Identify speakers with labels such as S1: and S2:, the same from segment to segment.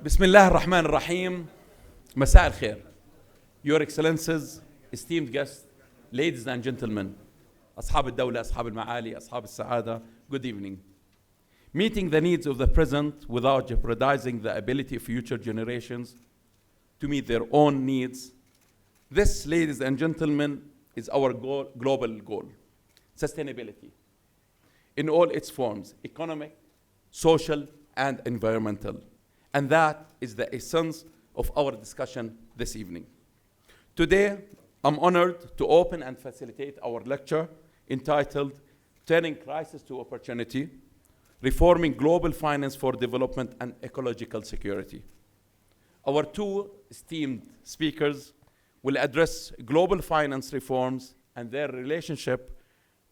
S1: بسم الله الرحمن الرحيم. مساء الخير. Your Excellencies, esteemed guests, ladies and gentlemen, أصحاب الدولة, أصحاب المعالي, أصحاب السعادة, good evening. Meeting the needs of the present without jeopardizing the ability of future generations to meet their own needs. This, ladies and gentlemen, is our global goal. Sustainability in all its forms, economic, social, and environmental. And that is the essence of our discussion this evening. Today, I'm honored to open and facilitate our lecture entitled Turning Crisis to Opportunity, Reforming Global Finance for Development and Ecological Security. Our two esteemed speakers will address global finance reforms and their relationship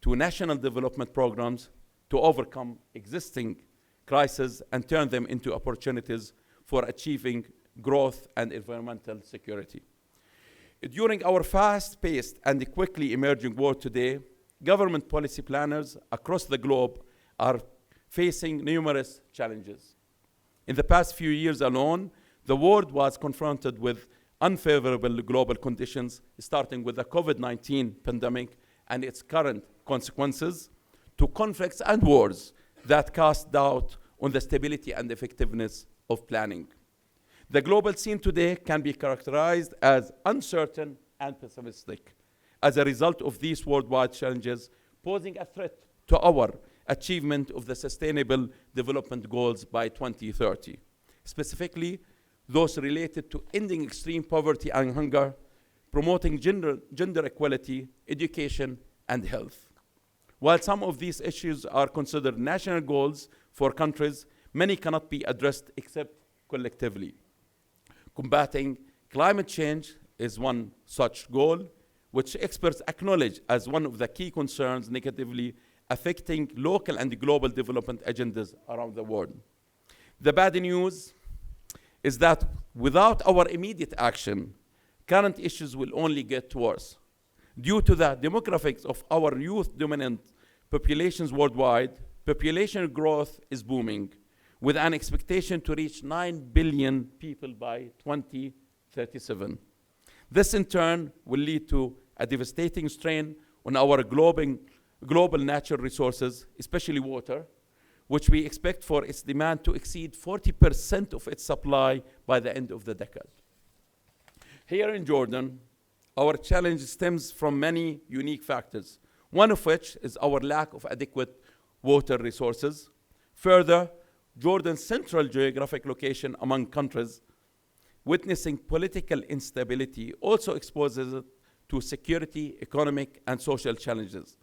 S1: to national development programs to overcome existing crises and turn them into opportunities for achieving growth and environmental security. During our fast-paced and quickly emerging world today, government policy planners across the globe are facing numerous challenges. In the past few years alone, the world was confronted with unfavorable global conditions, starting with the COVID-19 pandemic and its current consequences, to conflicts and wars that cast doubt on the stability and effectiveness of planning. The global scene today can be characterized as uncertain and pessimistic as a result of these worldwide challenges, posing a threat to our achievement of the Sustainable Development Goals by 2030, specifically those related to ending extreme poverty and hunger, promoting gender equality, education, and health. While some of these issues are considered national goals for countries, many cannot be addressed except collectively. Combating climate change is one such goal, which experts acknowledge as one of the key concerns negatively affecting local and global development agendas around the world. The bad news is that without our immediate action, current issues will only get worse. Due to the demographics of our youth-dominant populations worldwide, population growth is booming, with an expectation to reach 9 billion people by 2037. This in turn will lead to a devastating strain on our global natural resources, especially water, which we expect for its demand to exceed 40% of its supply by the end of the decade. Here in Jordan, our challenge stems from many unique factors, one of which is our lack of adequate water resources. Further, Jordan's central geographic location among countries witnessing political instability also exposes it to security, economic, and social challenges.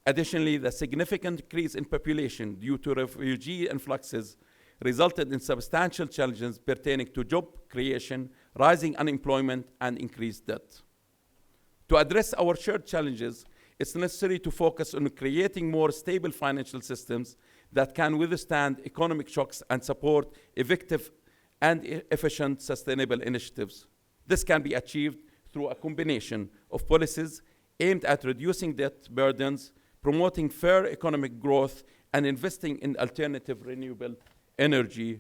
S1: Additionally, the significant increase in population due to refugee influxes resulted in substantial challenges pertaining to job creation, rising unemployment, and increased debt. To address our shared challenges, it's necessary to focus on creating more stable financial systems that can withstand economic shocks and support effective and efficient sustainable initiatives. This can be achieved through a combination of policies aimed at reducing debt burdens, promoting fair economic growth, and investing in alternative renewable energy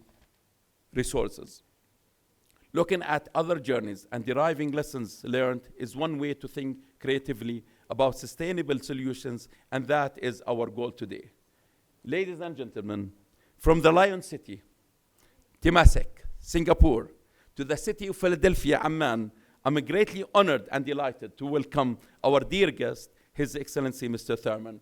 S1: resources. Looking at other journeys and deriving lessons learned is one way to think creatively about sustainable solutions, and that is our goal today. Ladies and gentlemen, from the Lion City, Temasek, Singapore, to the city of Philadelphia, Amman, I'm greatly honored and delighted to welcome our dear guest, His Excellency Mr. Tharman.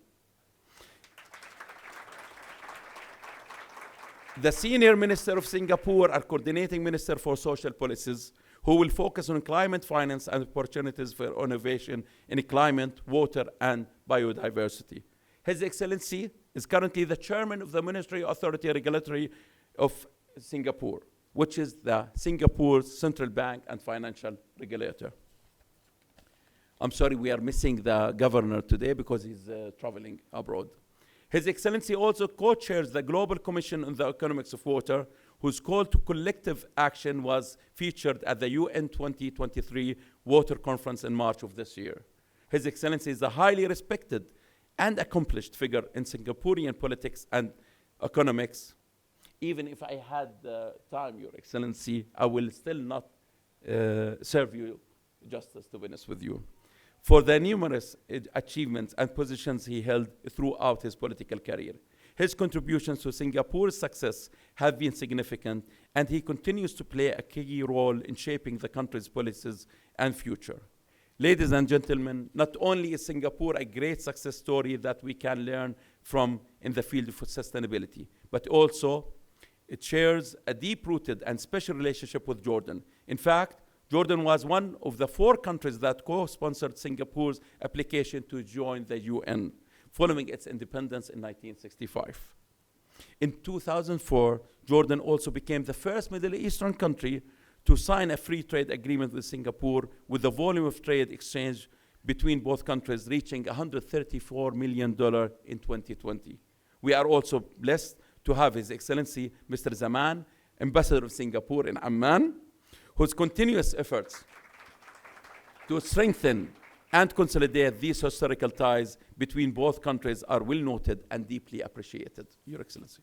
S1: The Senior Minister of Singapore and Coordinating Minister for Social Policies, who will focus on climate finance and opportunities for innovation in climate, water, and biodiversity. His Excellency is currently the Chairman of the Monetary Authority Regulatory of Singapore, which is the Singapore's central bank and financial regulator. I'm sorry, we are missing the governor today because he's traveling abroad. His Excellency also co-chairs the Global Commission on the Economics of Water, whose call to collective action was featured at the UN 2023 Water Conference in March of this year. His Excellency is a highly respected and accomplished figure in Singaporean politics and economics, even if I had the time, Your Excellency, I will still not serve you justice, to be honest with you. For the numerous achievements and positions he held throughout his political career. His contributions to Singapore's success have been significant, and he continues to play a key role in shaping the country's policies and future. Ladies and gentlemen, not only is Singapore a great success story that we can learn from in the field of sustainability, but also it shares a deep-rooted and special relationship with Jordan. In fact, Jordan was one of the 4 countries that co-sponsored Singapore's application to join the UN, following its independence in 1965. In 2004, Jordan also became the first Middle Eastern country to sign a free trade agreement with Singapore, with the volume of trade exchange between both countries reaching $134 million in 2020. We are also blessed to have His Excellency Mr. Zaman, Ambassador of Singapore in Amman, whose continuous efforts to strengthen and consolidate these historical ties between both countries are well noted and deeply appreciated, Your Excellency.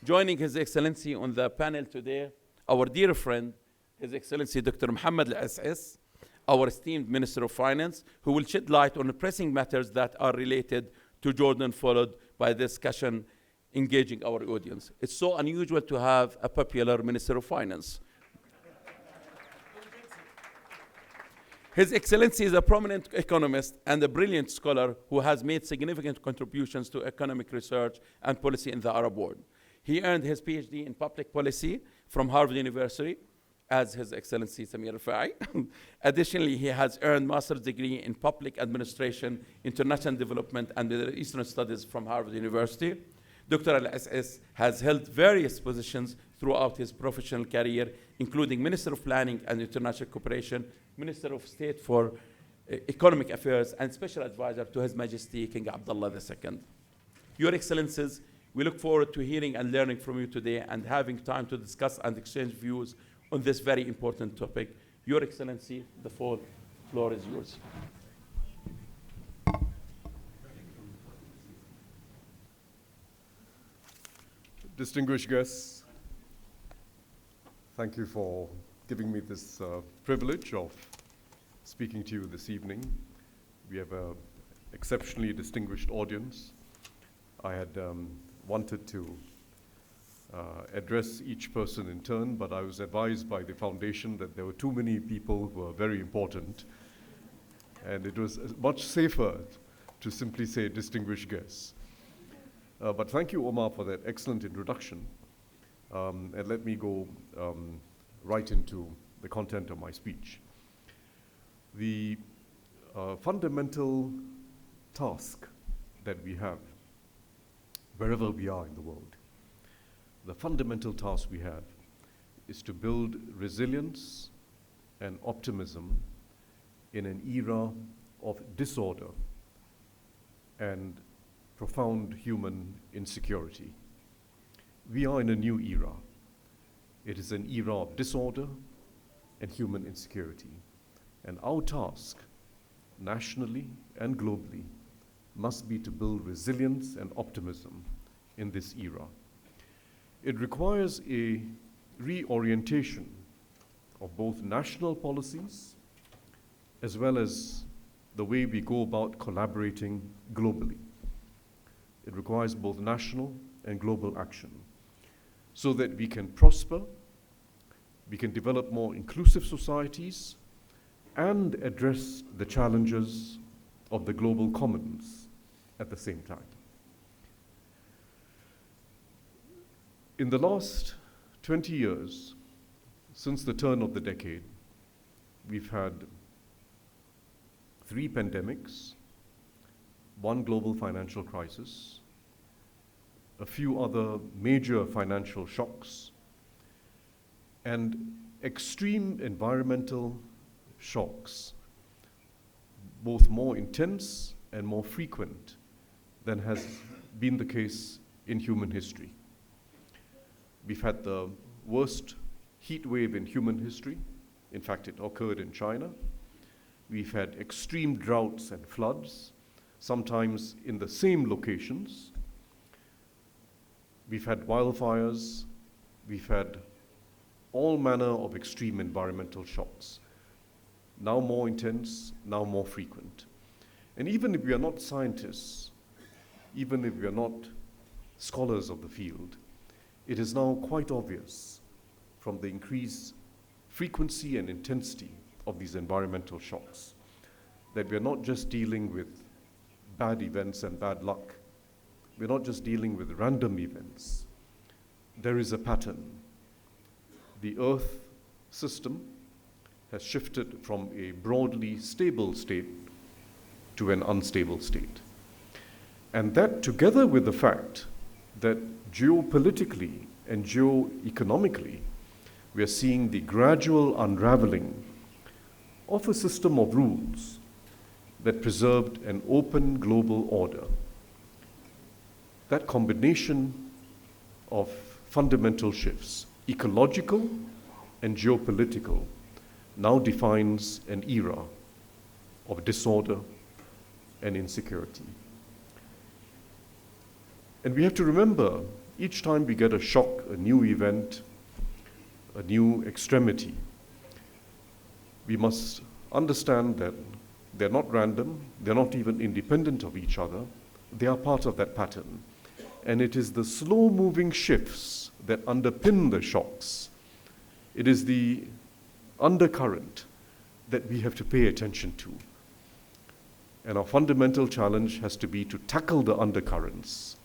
S1: Joining His Excellency on the panel today, our dear friend, His Excellency Dr. Mohammad Al-Issis, our esteemed Minister of Finance, who will shed light on the pressing matters that are related to Jordan, followed by a discussion engaging our audience. It's so unusual to have a popular Minister of Finance. His Excellency is a prominent economist and a brilliant scholar who has made significant contributions to economic research and policy in the Arab world. He earned his PhD in public policy from Harvard University, as His Excellency Samir Rafai. Additionally, he has earned master's degree in public administration, international development, and Middle Eastern studies from Harvard University. Dr. Al-Issis has held various positions throughout his professional career, including Minister of Planning and International Cooperation, Minister of State for Economic Affairs, and Special Advisor to His Majesty King Abdullah II. Your Excellencies, we look forward to hearing and learning from you today and having time to discuss and exchange views on this very important topic. Your Excellency, the floor is yours.
S2: Distinguished guests, thank you for giving me this privilege of speaking to you this evening. We have an exceptionally distinguished audience. I had wanted to address each person in turn, but I was advised by the foundation that there were too many people who were very important, and it was much safer to simply say distinguished guests. But thank you, Omar, for that excellent introduction. And let me go right into the content of my speech. The fundamental task that we have, wherever we are in the world, the fundamental task we have is to build resilience and optimism in an era of disorder and profound human insecurity. We are in a new era. It is an era of disorder and human insecurity. And our task, nationally and globally, must be to build resilience and optimism in this era. It requires a reorientation of both national policies as well as the way we go about collaborating globally. It requires both national and global action so that we can prosper, we can develop more inclusive societies, and address the challenges of the global commons at the same time. In the last 20 years, since the turn of the decade, we've had 3 pandemics, 1 global financial crisis, a few other major financial shocks, and extreme environmental shocks, both more intense and more frequent than has been the case in human history. We've had the worst heat wave in human history. In fact, it occurred in China. We've had extreme droughts and floods, sometimes in the same locations. We've had wildfires we've had all manner of extreme environmental shocks, now more intense, now more frequent. And even if we are not scientists, even if we are not scholars of the field, it is now quite obvious from the increased frequency and intensity of these environmental shocks that we're not just dealing with bad events and bad luck. We're not just dealing with random events. There is a pattern. The Earth system has shifted from a broadly stable state to an unstable state. And that, together with the fact that geopolitically and geoeconomically, we are seeing the gradual unraveling of a system of rules that preserved an open global order. That combination of fundamental shifts, ecological and geopolitical, now defines an era of disorder and insecurity. And we have to remember, each time we get a shock, a new event, a new extremity, we must understand that they're not random, they're not even independent of each other, they are part of that pattern. And it is the slow-moving shifts that underpin the shocks. It is the undercurrent that we have to pay attention to. And our fundamental challenge has to be to tackle the undercurrents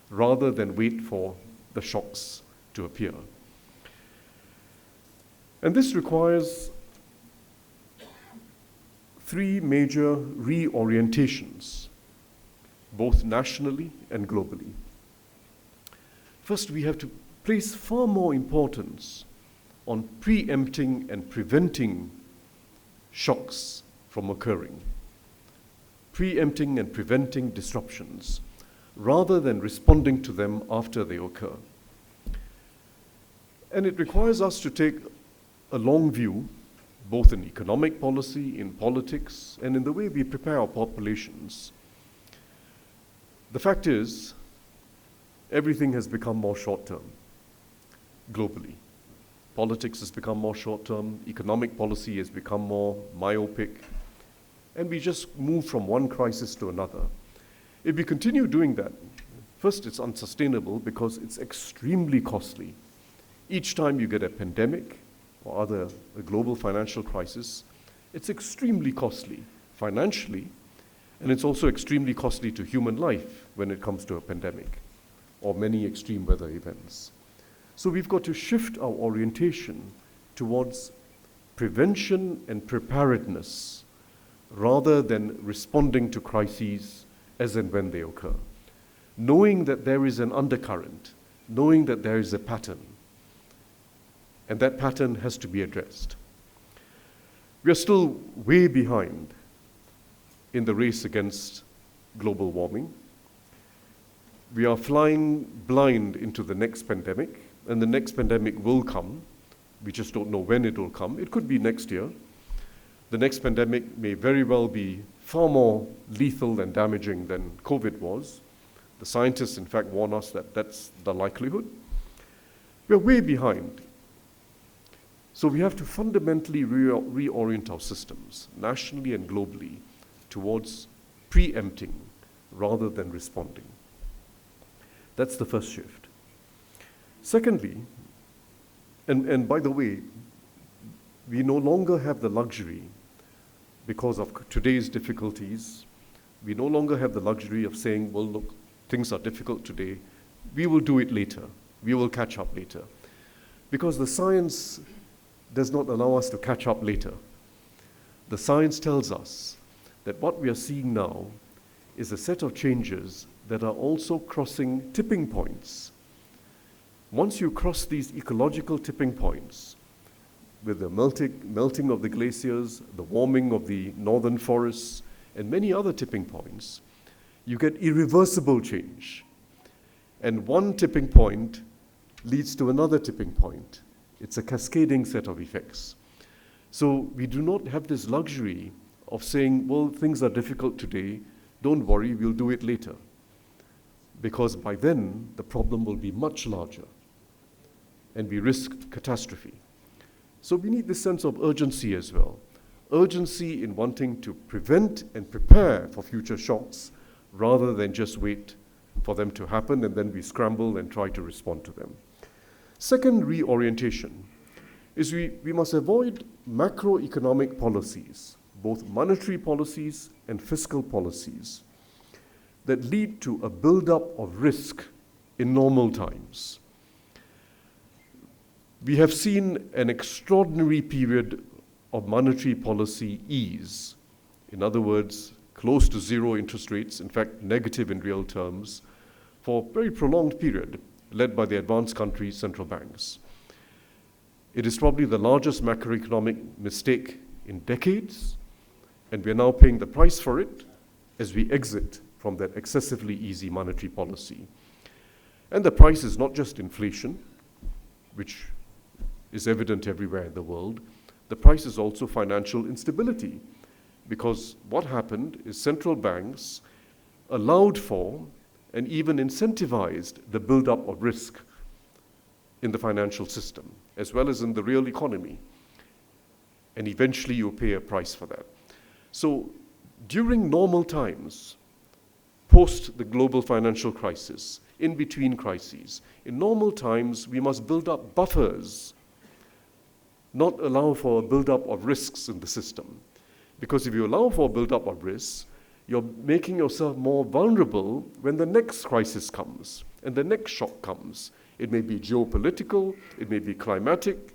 S2: rather than wait for the shocks to appear. And this requires three major reorientations, both nationally and globally. First, we have to place far more importance on preempting and preventing shocks from occurring, preempting and preventing disruptions, rather than responding to them after they occur. And it requires us to take a long view, both in economic policy, in politics, and in the way we prepare our populations. The fact is, everything has become more short-term, globally. Politics has become more short-term, economic policy has become more myopic, and we just move from one crisis to another. If we continue doing that, first, it's unsustainable because it's extremely costly. Each time you get a pandemic or a global financial crisis, it's extremely costly financially, and it's also extremely costly to human life when it comes to a pandemic or many extreme weather events. So we've got to shift our orientation towards prevention and preparedness rather than responding to crises as and when they occur. Knowing that there is an undercurrent, knowing that there is a pattern, and that pattern has to be addressed. We are still way behind in the race against global warming. We are flying blind into the next pandemic, and the next pandemic will come. We just don't know when it will come. It could be next year. The next pandemic may very well be far more lethal and damaging than COVID was. The scientists, in fact, warn us that that's the likelihood. We're way behind. So we have to fundamentally reorient our systems, nationally and globally, towards preempting rather than responding. That's the first shift. Secondly, and by the way, we no longer have the luxury, because of today's difficulties, we no longer have the luxury of saying, well, look, things are difficult today, we will do it later, we will catch up later. Because the science does not allow us to catch up later. The science tells us that what we are seeing now is a set of changes that are also crossing tipping points. Once you cross these ecological tipping points, with the melting of the glaciers, the warming of the northern forests, and many other tipping points, you get irreversible change. And one tipping point leads to another tipping point. It's a cascading set of effects. So we do not have this luxury of saying, well, things are difficult today, don't worry, we'll do it later. Because by then, the problem will be much larger. and we risk catastrophe. So we need this sense of urgency as well. Urgency in wanting to prevent and prepare for future shocks rather than just wait for them to happen and then we scramble and try to respond to them. Second reorientation is we must avoid macroeconomic policies, both monetary policies and fiscal policies, that lead to a buildup of risk in normal times. We have seen an extraordinary period of monetary policy ease. In other words, close to zero interest rates, in fact negative in real terms, for a very prolonged period, led by the advanced countries' central banks. It is probably the largest macroeconomic mistake in decades, and we are now paying the price for it as we exit from that excessively easy monetary policy. And the price is not just inflation, which is evident everywhere in the world. The price is also financial instability, because what happened is central banks allowed for and even incentivized the buildup of risk in the financial system, as well as in the real economy. And eventually you pay a price for that. So during normal times, post the global financial crisis, in between crises, in normal times we must build up buffers, not allow for a buildup of risks in the system. Because if you allow for a buildup of risks, you're making yourself more vulnerable when the next crisis comes and the next shock comes. It may be geopolitical, it may be climatic,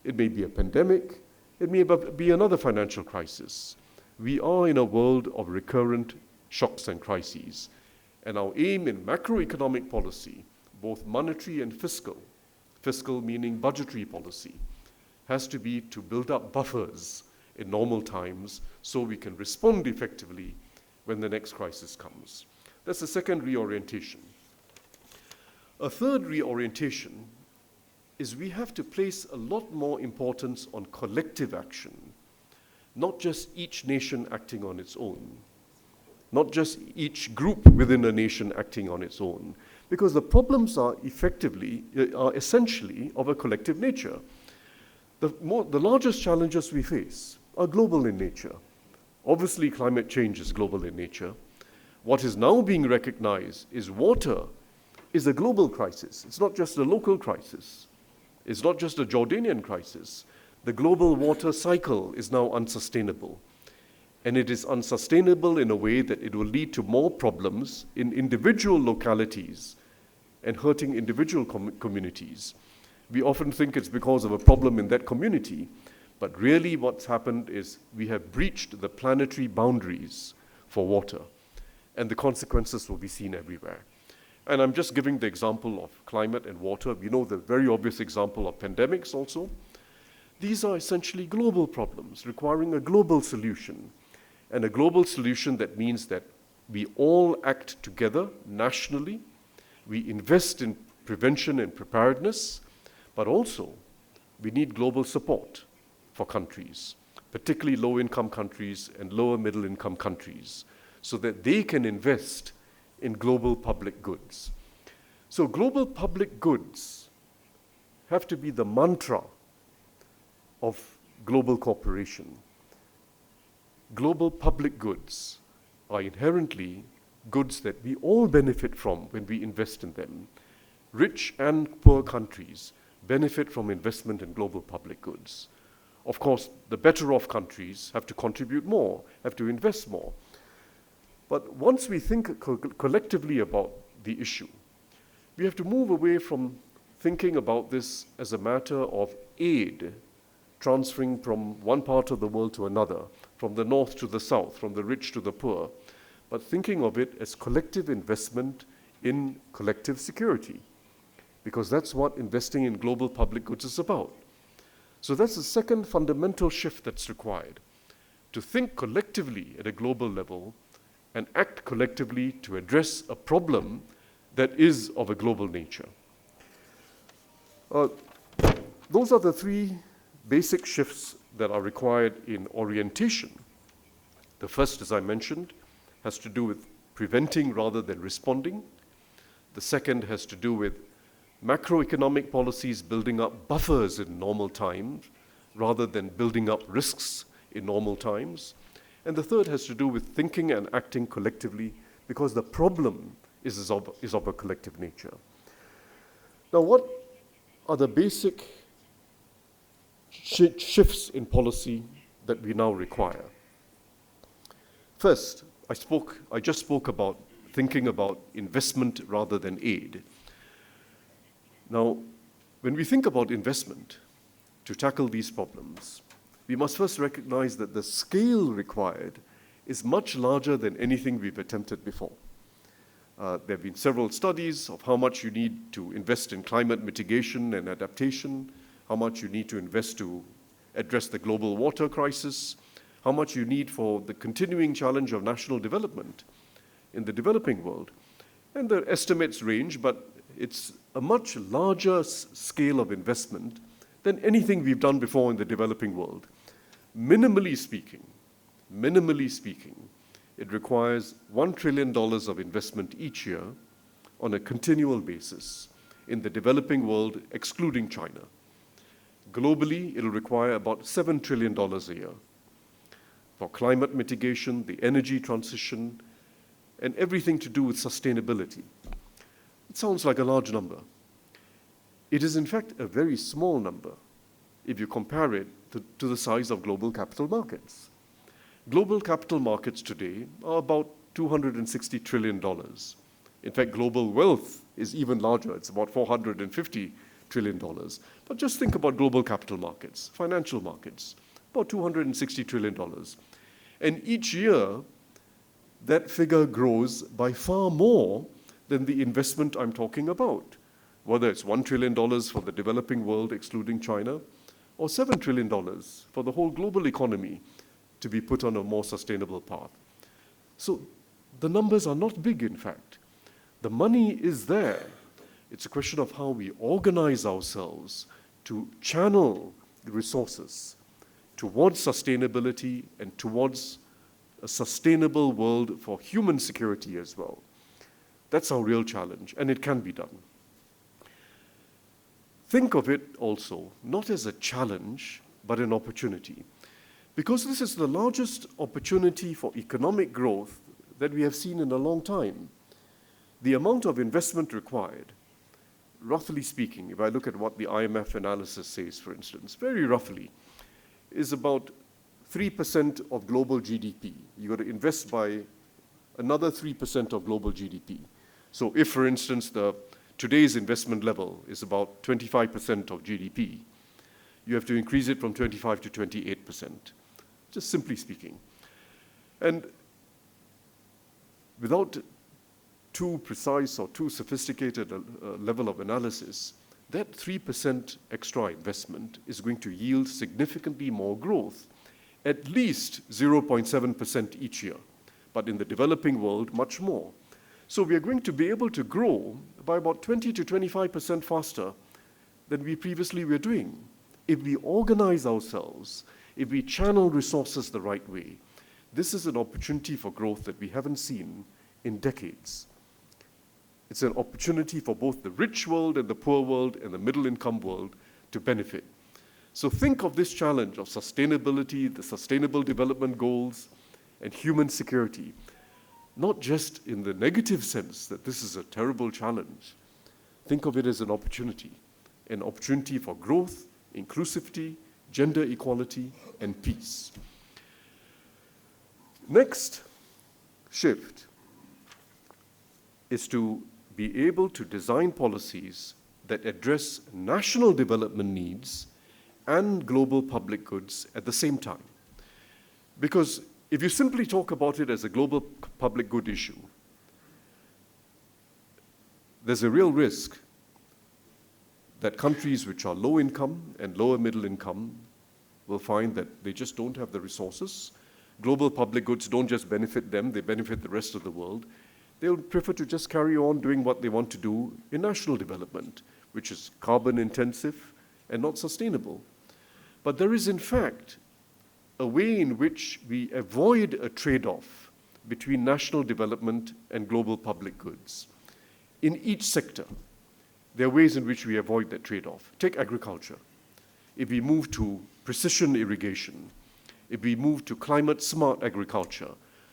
S2: it may be a pandemic, it may be another financial crisis. We are in a world of recurrent shocks and crises. And our aim in macroeconomic policy, both monetary and fiscal meaning budgetary policy, has to be to build up buffers in normal times so we can respond effectively when the next crisis comes. That's the second reorientation. A third reorientation is we have to place a lot more importance on collective action, not just each nation acting on its own, not just each group within a nation acting on its own, because the problems are essentially of a collective nature. The largest challenges we face are global in nature. Obviously, climate change is global in nature. What is now being recognized is water is a global crisis. It's not just a local crisis. It's not just a Jordanian crisis. The global water cycle is now unsustainable. And it is unsustainable in a way that it will lead to more problems in individual localities and hurting individual communities. We often think it's because of a problem in that community, but really what's happened is we have breached the planetary boundaries for water, and the consequences will be seen everywhere. And I'm just giving the example of climate and water. We know the very obvious example of pandemics also. These are essentially global problems requiring a global solution, and a global solution that means that we all act together nationally, we invest in prevention and preparedness, but also we need global support for countries, particularly low-income countries and lower middle-income countries, so that they can invest in global public goods. So global public goods have to be the mantra of global cooperation. Global public goods are inherently goods that we all benefit from when we invest in them. Rich and poor countries benefit from investment in global public goods. Of course, the better off countries have to contribute more, have to invest more. But once we think collectively about the issue, we have to move away from thinking about this as a matter of aid transferring from one part of the world to another, from the north to the south, from the rich to the poor, but thinking of it as collective investment in collective security, because that's what investing in global public goods is about. So that's the second fundamental shift that's required, to think collectively at a global level and act collectively to address a problem that is of a global nature. Those are the three basic shifts that are required in orientation. The first, as I mentioned, has to do with preventing rather than responding. The second has to do with macroeconomic policies building up buffers in normal times rather than building up risks in normal times. And the third has to do with thinking and acting collectively, because the problem is of a collective nature. Now, what are the basic shifts in policy that we now require? First, I just spoke about thinking about investment rather than aid. Now, when we think about investment to tackle these problems, we must first recognize that the scale required is much larger than anything we've attempted before. There have been several studies of how much you need to invest in climate mitigation and adaptation, how much you need to invest to address the global water crisis, how much you need for the continuing challenge of national development in the developing world. And the estimates range, but it's a much larger scale of investment than anything we've done before in the developing world. Minimally speaking, it requires $1 trillion of investment each year on a continual basis in the developing world, excluding China. Globally, it'll require about $7 trillion a year for climate mitigation, the energy transition, and everything to do with sustainability. It sounds like a large number. It is, in fact, a very small number if you compare it to the size of global capital markets. Global capital markets today are about $260 trillion. In fact, global wealth is even larger. It's about $450 trillion. But just think about global capital markets, financial markets, about $260 trillion. And each year, that figure grows by far more than the investment I'm talking about, whether it's $1 trillion for the developing world, excluding China, or $7 trillion for the whole global economy to be put on a more sustainable path. So the numbers are not big, in fact. The money is there. It's a question of how we organize ourselves to channel the resources towards sustainability and towards a sustainable world for human security as well. That's our real challenge, and it can be done. Think of it also not as a challenge, but an opportunity. Because this is the largest opportunity for economic growth that we have seen in a long time. The amount of investment required, roughly speaking, if I look at what the IMF analysis says, for instance, very roughly, is about 3% of global GDP. You've got to invest by another 3% of global GDP. So if, for instance, today's investment level is about 25% of GDP, you have to increase it from 25 to 28%, just simply speaking. And without too precise or too sophisticated a level of analysis, that 3% extra investment is going to yield significantly more growth, at least 0.7% each year, but in the developing world, much more. So we are going to be able to grow by about 20 to 25% faster than we previously were doing if we organize ourselves, if we channel resources the right way. This is an opportunity for growth that we haven't seen in decades. It's an opportunity for both the rich world and the poor world and the middle-income world to benefit. So think of this challenge of sustainability, the Sustainable Development Goals, and human security, not just in the negative sense that this is a terrible challenge. Think of it as an opportunity for growth, inclusivity, gender equality, and peace. Next shift is to be able to design policies that address national development needs and global public goods at the same time. Because if you simply talk about it as a global public good issue, there's a real risk that countries which are low income and lower middle income will find that they just don't have the resources. Global public goods don't just benefit them, they benefit the rest of the world. They'll prefer to just carry on doing what they want to do in national development, which is carbon intensive and not sustainable. But there is, in fact, a way in which we avoid a trade-off between national development and global public goods in each sector. there are ways in which we avoid that trade-off. Take agriculture. If we move to precision irrigation, if we move to climate-smart agriculture,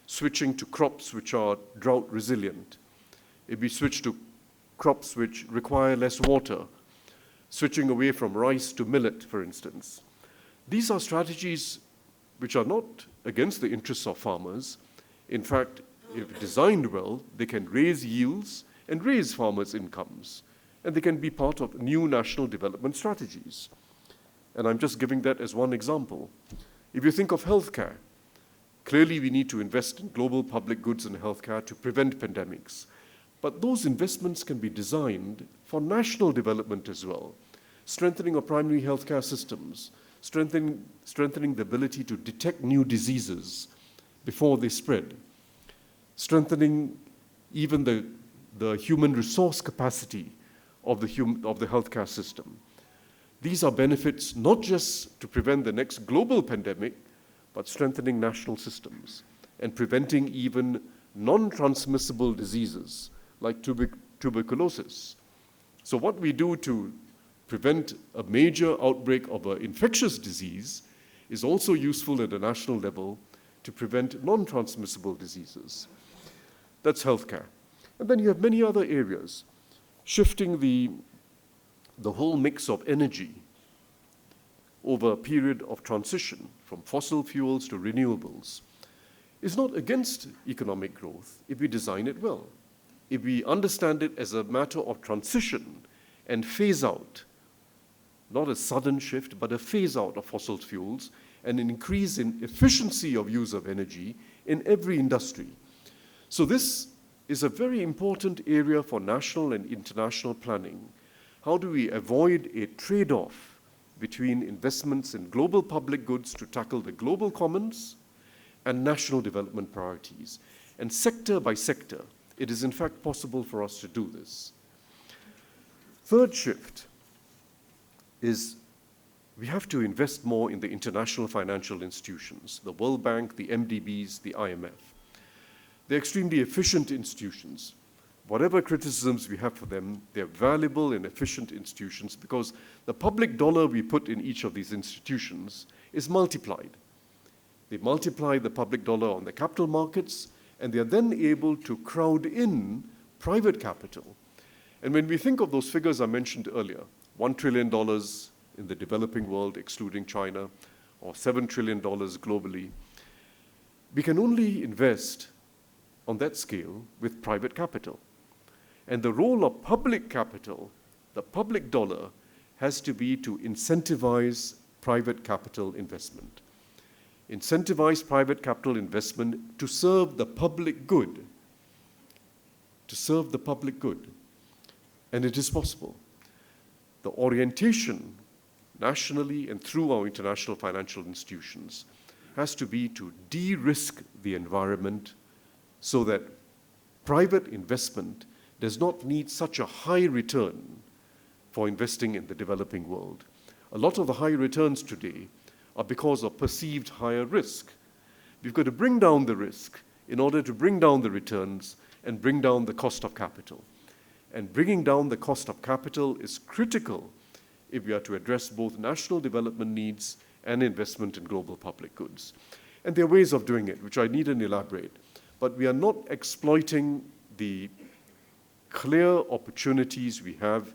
S2: switching to crops which are drought resilient, if we switch to crops which require less water, switching away from rice to millet, for instance. These are strategies which are not against the interests of farmers. In fact, if designed well, they can raise yields and raise farmers' incomes, and they can be part of new national development strategies. And I'm just giving that as one example. If you think of healthcare, clearly we need to invest in global public goods and healthcare to prevent pandemics. But those investments can be designed for national development as well, strengthening of primary healthcare systems, strengthening the ability to detect new diseases before they spread, strengthening even the human resource capacity of the healthcare system. These are benefits not just to prevent the next global pandemic, but strengthening national systems and preventing even non-transmissible diseases like tuberculosis. So what we do to prevent a major outbreak of an infectious disease is also useful at a national level to prevent non-transmissible diseases. That's healthcare. And then you have many other areas. Shifting the whole mix of energy over a period of transition from fossil fuels to renewables is not against economic growth if we design it well. If we understand it as a matter of transition and phase out, not a sudden shift, but a phase out of fossil fuels and an increase in efficiency of use of energy in every industry. So this is a very important area for national and international planning. How do we avoid a trade-off between investments in global public goods to tackle the global commons and national development priorities? And sector by sector, it is in fact possible for us to do this. Third shift is we have to invest more in the international financial institutions, the World Bank, the MDBs, the IMF. They're extremely efficient institutions. Whatever criticisms we have for them, they're valuable and efficient institutions because the public dollar we put in each of these institutions is multiplied. They multiply the public dollar on the capital markets, and they are then able to crowd in private capital. And when we think of those figures I mentioned earlier, $1 trillion in the developing world, excluding China, or $7 trillion globally, we can only invest on that scale with private capital. And the role of public capital, the public dollar, has to be to incentivize private capital investment. Incentivize private capital investment to serve the public good. To serve the public good. And it is possible. The orientation, nationally and through our international financial institutions, has to be to de-risk the environment so that private investment does not need such a high return for investing in the developing world. A lot of the high returns today are because of perceived higher risk. We've got to bring down the risk in order to bring down the returns and bring down the cost of capital. And bringing down the cost of capital is critical if we are to address both national development needs and investment in global public goods. And there are ways of doing it, which I needn't elaborate. But we are not exploiting the clear opportunities we have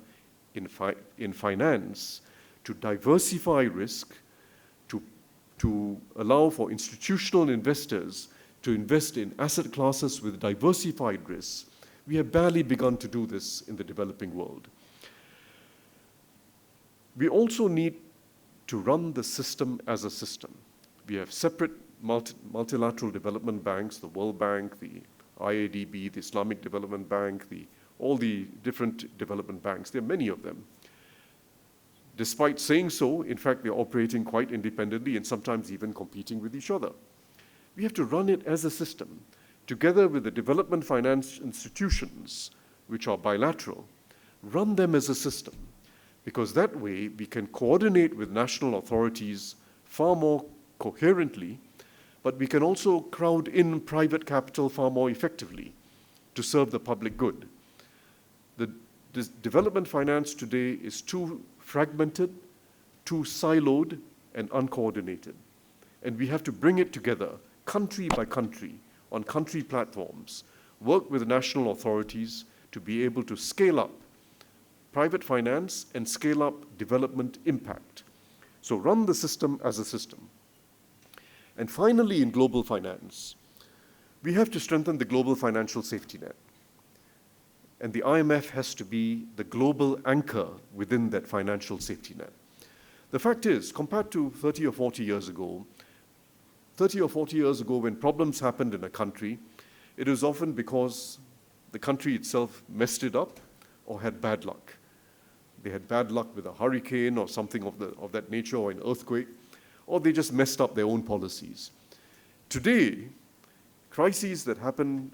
S2: in finance to diversify risk, to allow for institutional investors to invest in asset classes with diversified risks. We have barely begun to do this in the developing world. We also need to run the system as a system. We have separate multilateral development banks, the World Bank, the IADB, the Islamic Development Bank, all the different development banks. There are many of them. Despite saying so, in fact, they're operating quite independently and sometimes even competing with each other. We have to run it as a system, together with the development finance institutions, which are bilateral, run them as a system, because that way we can coordinate with national authorities far more coherently, but we can also crowd in private capital far more effectively to serve the public good. Development finance today is too fragmented, too siloed, and uncoordinated. And we have to bring it together, country by country, on country platforms, work with national authorities to be able to scale up private finance and scale up development impact. So run the system as a system. And finally, in global finance, we have to strengthen the global financial safety net. And the IMF has to be the global anchor within that financial safety net. The fact is, compared to 30 or 40 years ago when problems happened in a country, it was often because the country itself messed it up or had bad luck. They had bad luck with a hurricane or something of that nature, or an earthquake, or they just messed up their own policies. Today, crises that happen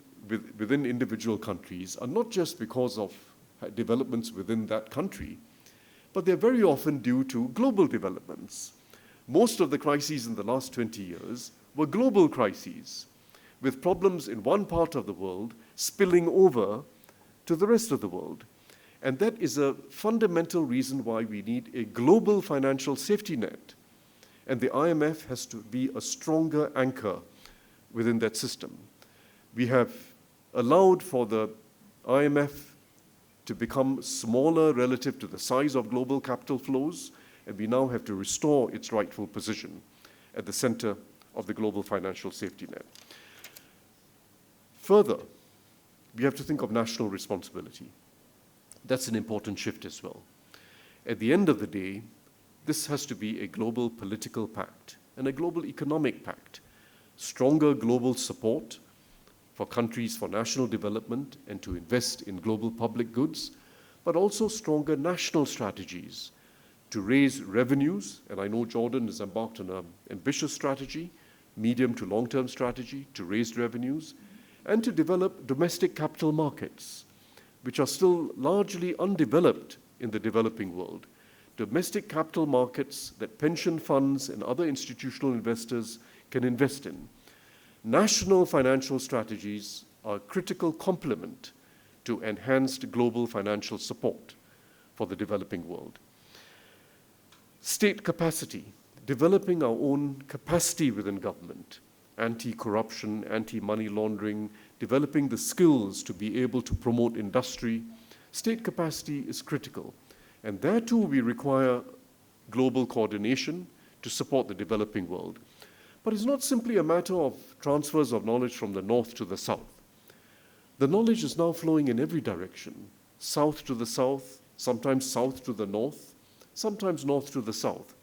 S2: within individual countries are not just because of developments within that country, but they're very often due to global developments. Most of the crises in the last 20 years were global crises, with problems in one part of the world spilling over to the rest of the world. And that is a fundamental reason why we need a global financial safety net. And the IMF has to be a stronger anchor within that system. We have allowed for the IMF to become smaller relative to the size of global capital flows, and we now have to restore its rightful position at the center of the global financial safety net. Further, we have to think of national responsibility. That's an important shift as well. At the end of the day, this has to be a global political pact and a global economic pact. Stronger global support for countries for national development and to invest in global public goods, but also stronger national strategies to raise revenues. And I know Jordan has embarked on an ambitious strategy, medium to long-term strategy to raise revenues, and to develop domestic capital markets, which are still largely undeveloped in the developing world. Domestic capital markets that pension funds and other institutional investors can invest in. National financial strategies are a critical complement to enhanced global financial support for the developing world. State capacity, developing our own capacity within government, anti-corruption, anti-money laundering, developing the skills to be able to promote industry. State capacity is critical. And there too we require global coordination to support the developing world. But it's not simply a matter of transfers of knowledge from the north to the south. The knowledge is now flowing in every direction, south to the south, sometimes south to the north, sometimes north to the south.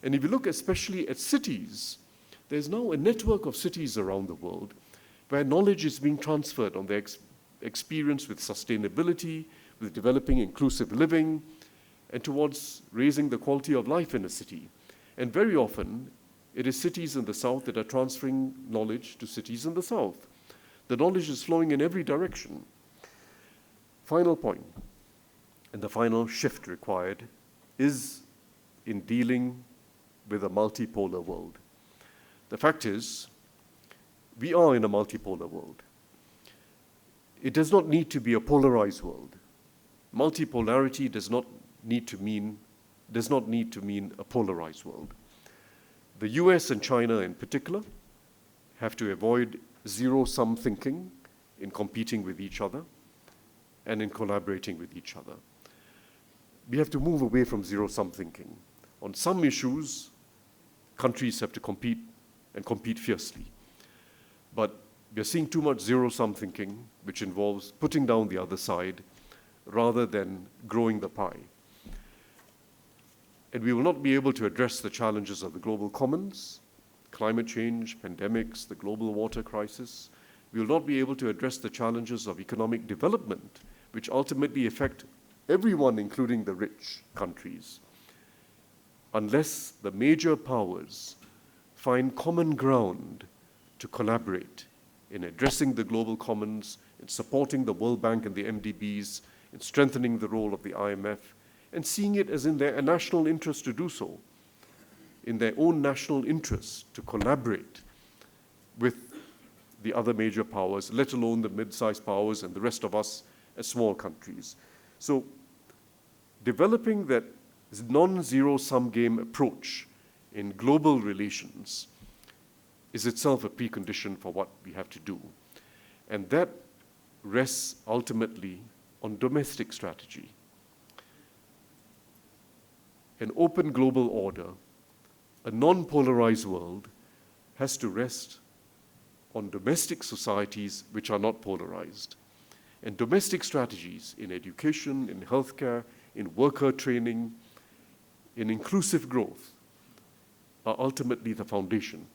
S2: And if you look especially at cities, there's now a network of cities around the world where knowledge is being transferred on their experience with sustainability, with developing inclusive living, and towards raising the quality of life in a city. And very often, it is cities in the south that are transferring knowledge to cities in the south. The knowledge is flowing in every direction. Final point, and the final shift required, is in dealing with a multipolar world. The fact is, we are in a multipolar world. It does not need to be a polarized world. Multipolarity does not need to mean a polarized world. The US and China in particular have to avoid zero-sum thinking in competing with each other and in collaborating with each other. We have to move away from zero-sum thinking. On some issues, countries have to compete and compete fiercely. But we're seeing too much zero-sum thinking, which involves putting down the other side rather than growing the pie. And we will not be able to address the challenges of the global commons, climate change, pandemics, the global water crisis. We will not be able to address the challenges of economic development, which ultimately affect everyone, including the rich countries, unless the major powers find common ground to collaborate in addressing the global commons, in supporting the World Bank and the MDBs, in strengthening the role of the IMF, and seeing it as in their national interest to do so, in their own national interest to collaborate with the other major powers, let alone the mid-sized powers and the rest of us as small countries. So developing that non-zero-sum game approach in global relations is itself a precondition for what we have to do. And that rests ultimately on domestic strategy. An open global order, a non-polarized world, has to rest on domestic societies which are not polarized. And domestic strategies in education, in healthcare, in worker training, in inclusive growth are ultimately the foundation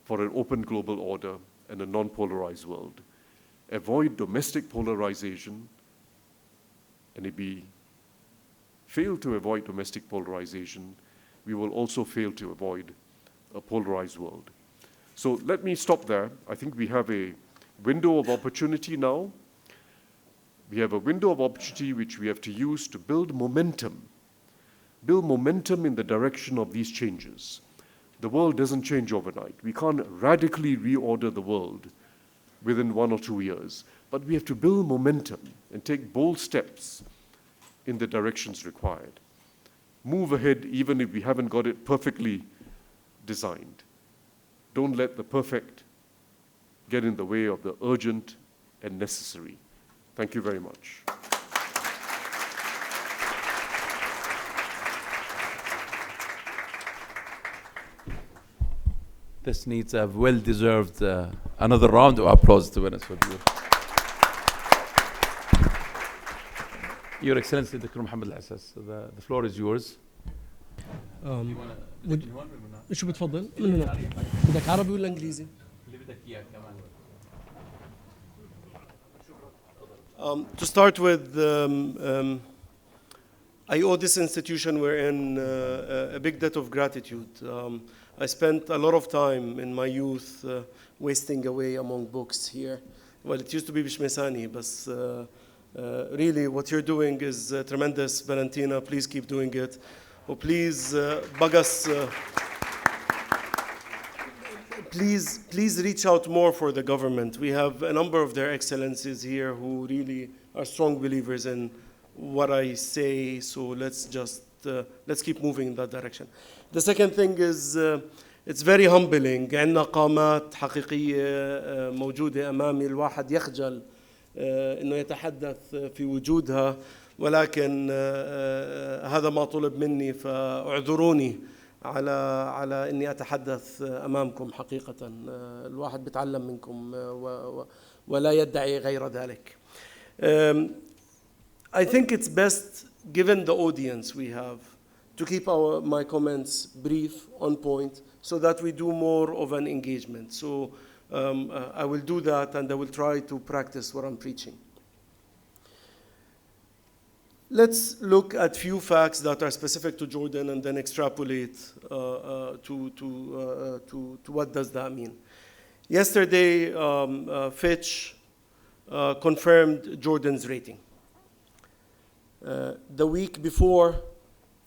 S2: for an open global order and a non-polarized world. Avoid domestic polarization, and if we fail to avoid domestic polarization, we will also fail to avoid a polarized world. So let me stop there. I think we have a window of opportunity now. We have a window of opportunity which we have to use to build momentum in the direction of these changes. The world doesn't change overnight. We can't radically reorder the world within 1 or 2 years, but we have to build momentum and take bold steps in the directions required. Move ahead even if we haven't got it perfectly designed. Don't let the perfect get in the way of the urgent and necessary. Thank you very much.
S1: This needs a well-deserved another round of applause, to be honest with you. Your Excellency, Dr. Mohammad Al-Issis, the floor is yours.
S3: شو بتفضل؟ من هنا بدك عربي ولا انجليزي؟
S1: اللي بدك اياه كمان.
S3: To start with, I owe this institution we're in a big debt of gratitude. I spent a lot of time in my youth wasting away among books here. Well, it used to be Bishmesani, but really what you're doing is tremendous. Valentina, please keep doing it. Oh, please, Bagas, please reach out more for the government. We have a number of their excellencies here who really are strong believers in what I say, so let's keep moving in that direction. The second thing is it's very humbling. عندنا قامات حقيقية موجودة أمامي الواحد يخجل إنه يتحدث في وجودها، ولكن هذا ما طلب مني، فاعذروني على إني أتحدث أمامكم. حقيقة الواحد بيتعلم منكم ولا يدعي غير ذلك. I think it's best, given the audience we have, to keep my comments brief, on point, so that we do more of an engagement. So I will do that, and I will try to practice what I'm preaching. Let's look at few facts that are specific to Jordan and then extrapolate to what does that mean. Yesterday, Fitch confirmed Jordan's rating. The week before,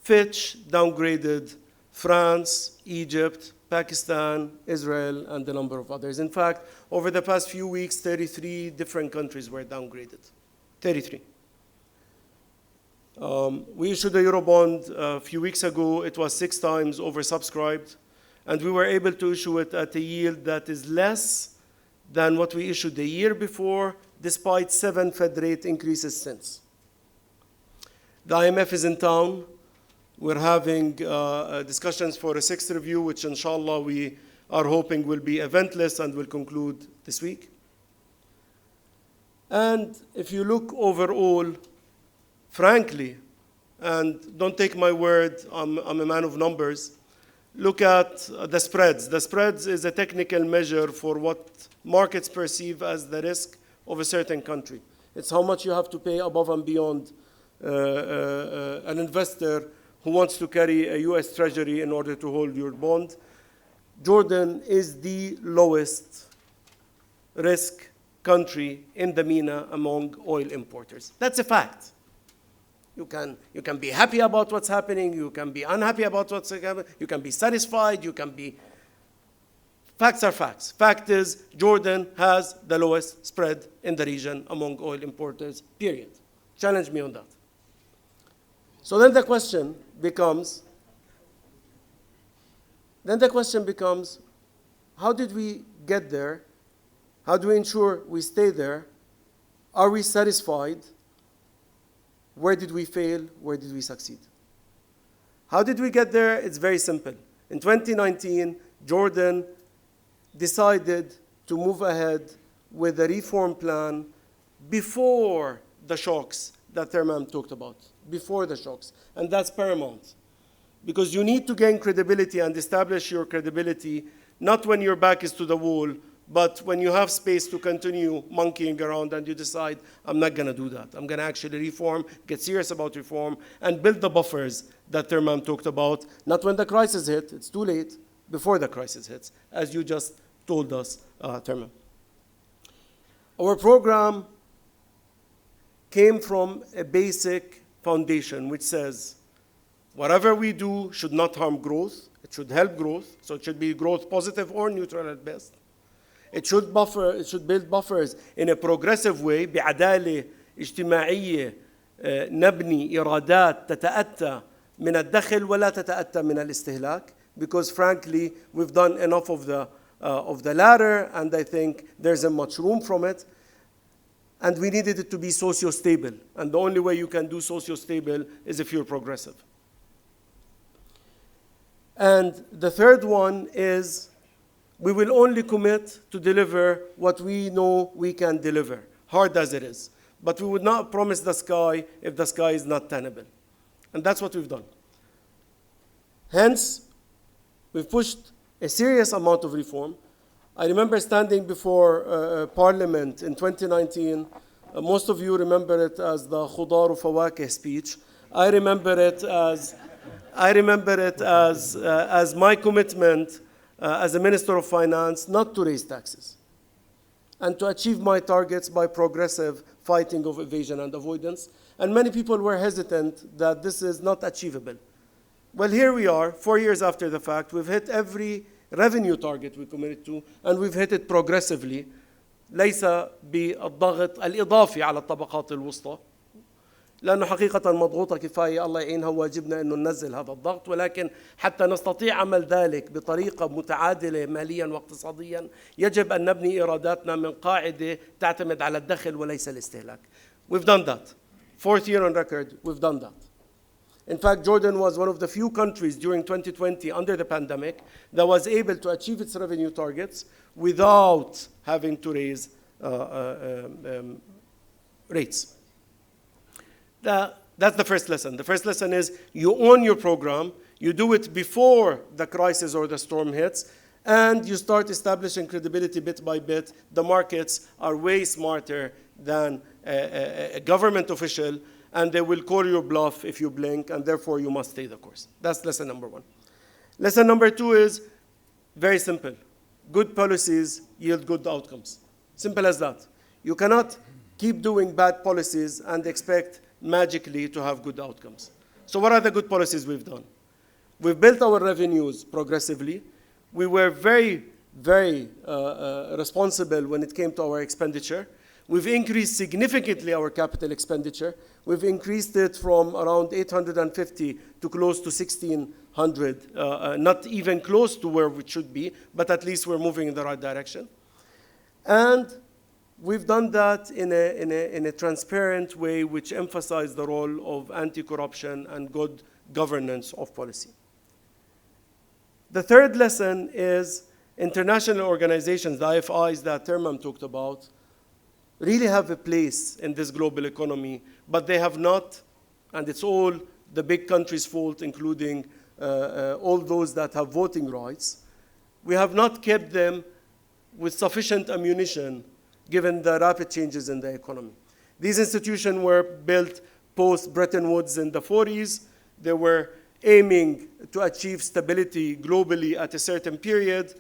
S3: Fitch downgraded France, Egypt, Pakistan, Israel, and a number of others. In fact, over the past few weeks, 33 different countries were downgraded. 33. We issued a Eurobond a few weeks ago. It was 6 times oversubscribed, and we were able to issue it at a yield that is less than what we issued the year before, despite 7 Fed rate increases since. The IMF is in town. We're having discussions for a 6th review, which inshallah we are hoping will be eventless and will conclude this week. And if you look overall, frankly, and don't take my word, I'm a man of numbers, look at the spreads. The spreads is a technical measure for what markets perceive as the risk of a certain country. It's how much you have to pay above and beyond an investor who wants to carry a US Treasury in order to hold your bond. Jordan is the lowest risk country in the MENA among oil importers. That's a fact. You can be happy about what's happening, you can be unhappy about what's happening, you can be satisfied, you can be... Facts are facts. Fact is, Jordan has the lowest spread in the region among oil importers, period. Challenge me on that. So then the question becomes, how did we get there? How do we ensure we stay there? Are we satisfied? Where did we fail? Where did we succeed? How did we get there? It's very simple. In 2019, Jordan decided to move ahead with a reform plan before the shocks that Tharman talked about, before the shocks. And that's paramount. Because you need to gain credibility and establish your credibility, not when your back is to the wall, but when you have space to continue monkeying around and you decide, I'm not going to do that. I'm going to actually reform, get serious about reform, and build the buffers that Tharman talked about. Not when the crisis hit, it's too late, before the crisis hits, as you just told us, Tharman. Our program came from a basic foundation which says, whatever we do should not harm growth. It should help growth, so it should be growth positive or neutral at best. It should build buffers in a progressive way بعدالة اجتماعية نبني إيرادات تتأتى من الدخل ولا تتأتى من الاستهلاك, because frankly we've done enough of the latter, and I think there isn't much room from it. And we needed it to be socio-stable, and the only way you can do socio-stable is if you're progressive. And the third one is, we will only commit to deliver what we know we can deliver, hard as it is. But we would not promise the sky if the sky is not tenable. And that's what we've done. Hence, we've pushed a serious amount of reform. I remember standing before Parliament in 2019. Most of you remember it as the Khudar و Fawakeh speech. I remember it as my commitment as a Minister of Finance not to raise taxes and to achieve my targets by progressive fighting of evasion and avoidance. And many people were hesitant that this is not achievable. Well, here we are, 4 years after the fact. We've hit every revenue target we committed to, and we've hit it progressively. ليس بالضغط الإضافي على الطبقات الوسطى، لأنه حقيقة مضغوطة كفاية، الله يعينها، واجبنا أنه ننزل هذا الضغط، ولكن حتى نستطيع عمل ذلك بطريقة متعادلة ماليا واقتصاديا يجب أن نبني إيراداتنا من قاعدة تعتمد على الدخل وليس الاستهلاك. We've done that. 4th year on record, we've done that. In fact, Jordan was one of the few countries during 2020 under the pandemic that was able to achieve its revenue targets without having to raise rates. That's the first lesson. The first lesson is you own your program, you do it before the crisis or the storm hits, and you start establishing credibility bit by bit. The markets are way smarter than a government official, and they will call your bluff if you blink, and therefore you must stay the course. That's lesson number one. Lesson number two is very simple. Good policies yield good outcomes. Simple as that. You cannot keep doing bad policies and expect magically to have good outcomes. So what are the good policies we've done? We've built our revenues progressively. We were very, very responsible when it came to our expenditure. We've increased significantly our capital expenditure. We've increased it from around 850 to close to 1,600, not even close to where it should be, but at least we're moving in the right direction. And we've done that in a transparent way, which emphasized the role of anti-corruption and good governance of policy. The third lesson is international organizations, the IFIs that Tharman talked about, really have a place in this global economy, but they have not, and it's all the big countries' fault, including all those that have voting rights. We have not kept them with sufficient ammunition given the rapid changes in the economy. These institutions were built post-Bretton Woods in the 40s. They were aiming to achieve stability globally at a certain period,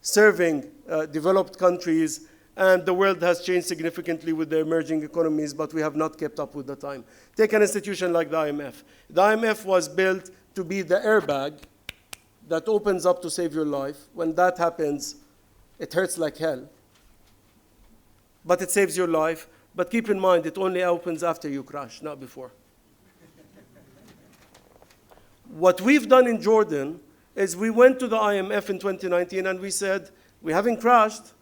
S3: serving developed countries, and the world has changed significantly with the emerging economies, but we have not kept up with the time. Take an institution like the IMF. The IMF was built to be the airbag that opens up to save your life. When that happens, it hurts like hell. But it saves your life. But keep in mind, it only opens after you crash, not before. What we've done in Jordan is we went to the IMF in 2019 and we said, we haven't crashed,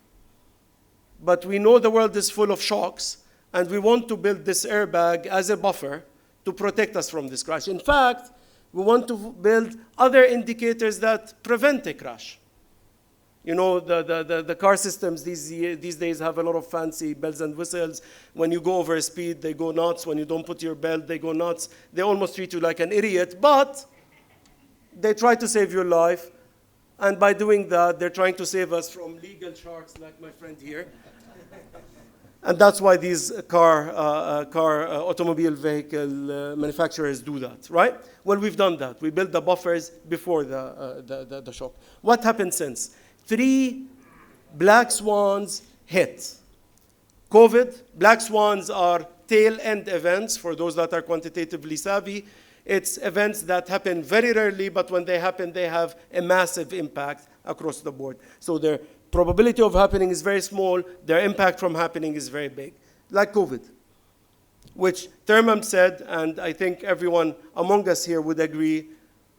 S3: but we know the world is full of shocks, and we want to build this airbag as a buffer to protect us from this crash. In fact, we want to build other indicators that prevent a crash. You know, the car systems these days have a lot of fancy bells and whistles. When you go over speed, they go nuts. When you don't put your belt, they go nuts. They almost treat you like an idiot, but they try to save your life. And by doing that, they're trying to save us from legal sharks like my friend here. And that's why these automobile vehicle manufacturers do that, right? Well, we've done that. We built the buffers before the shock. What happened since? 3 black swans hit. COVID, black swans are tail-end events for those that are quantitatively savvy. It's events that happen very rarely, but when they happen, they have a massive impact across the board. So their probability of happening is very small. Their impact from happening is very big, like COVID, which Tharman said, and I think everyone among us here would agree,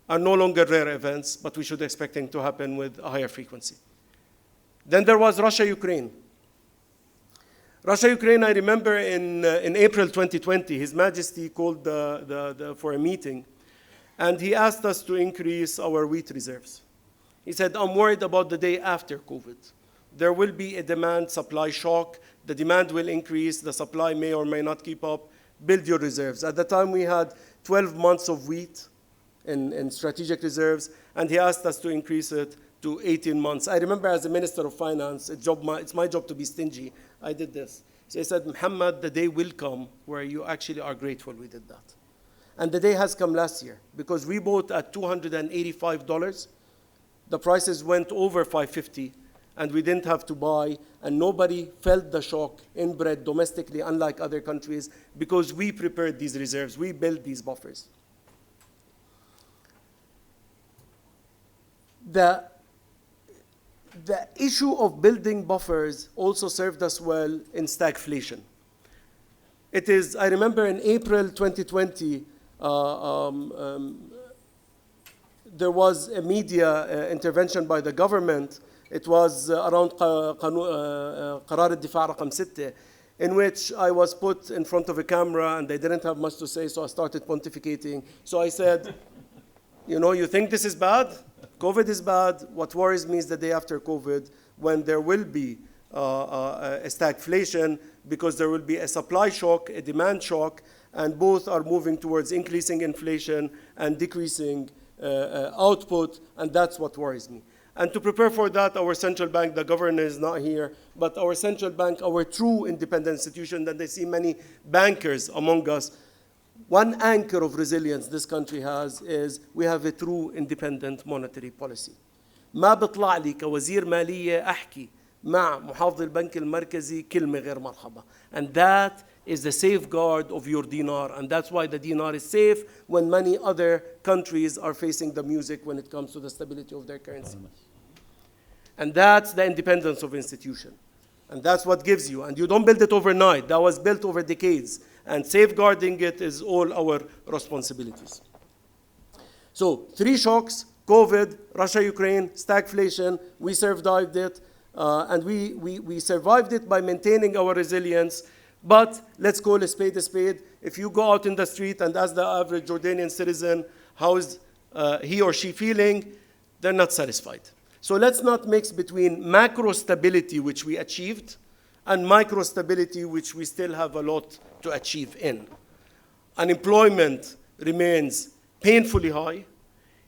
S3: are no longer rare events, but we should expect them to happen with a higher frequency. Then there was Russia-Ukraine. Russia-Ukraine, I remember in April 2020, His Majesty called for a meeting, and he asked us to increase our wheat reserves. He said, I'm worried about the day after COVID. There will be a demand-supply shock. The demand will increase. The supply may or may not keep up. Build your reserves. At the time, we had 12 months of wheat in strategic reserves, and he asked us to increase it to 18 months. I remember as a Minister of Finance, it's my job to be stingy. I did this. So he said, Mohammad, the day will come where you actually are grateful we did that. And the day has come last year, because we bought at $285. The prices went over $550, and we didn't have to buy, and nobody felt the shock in bread domestically, unlike other countries, because we prepared these reserves. We built these buffers. The issue of building buffers also served us well in stagflation. It is, I remember in April 2020, there was a media intervention by the government. It was around قرار الدفاع رقم 6, in which I was put in front of a camera and they didn't have much to say, so I started pontificating. So I said, you know, you think this is bad? COVID is bad. What worries me is the day after COVID, when there will be a stagflation, because there will be a supply shock, a demand shock, and both are moving towards increasing inflation and decreasing output, and that's what worries me. And to prepare for that, our central bank, the governor is not here, but our central bank, our true independent institution, and I see many bankers among us. One anchor of resilience this country has is we have a true independent monetary policy. ما بطلع لي كوزير مالية أحكي مع محافظ البنك المركزي كلمة غير مرحبا. And that is the safeguard of your dinar, and that's why the dinar is safe when many other countries are facing the music when it comes to the stability of their currency. And that's the independence of institution. And that's what gives you. And you don't build it overnight. That was built over decades. And safeguarding it is all our responsibilities. So 3 shocks, COVID, Russia-Ukraine, stagflation, we survived it. And we survived it by maintaining our resilience. But let's call a spade a spade. If you go out in the street and ask the average Jordanian citizen how is he or she feeling, they're not satisfied. So let's not mix between macro stability, which we achieved, and micro stability, which we still have a lot to achieve in. Unemployment remains painfully high.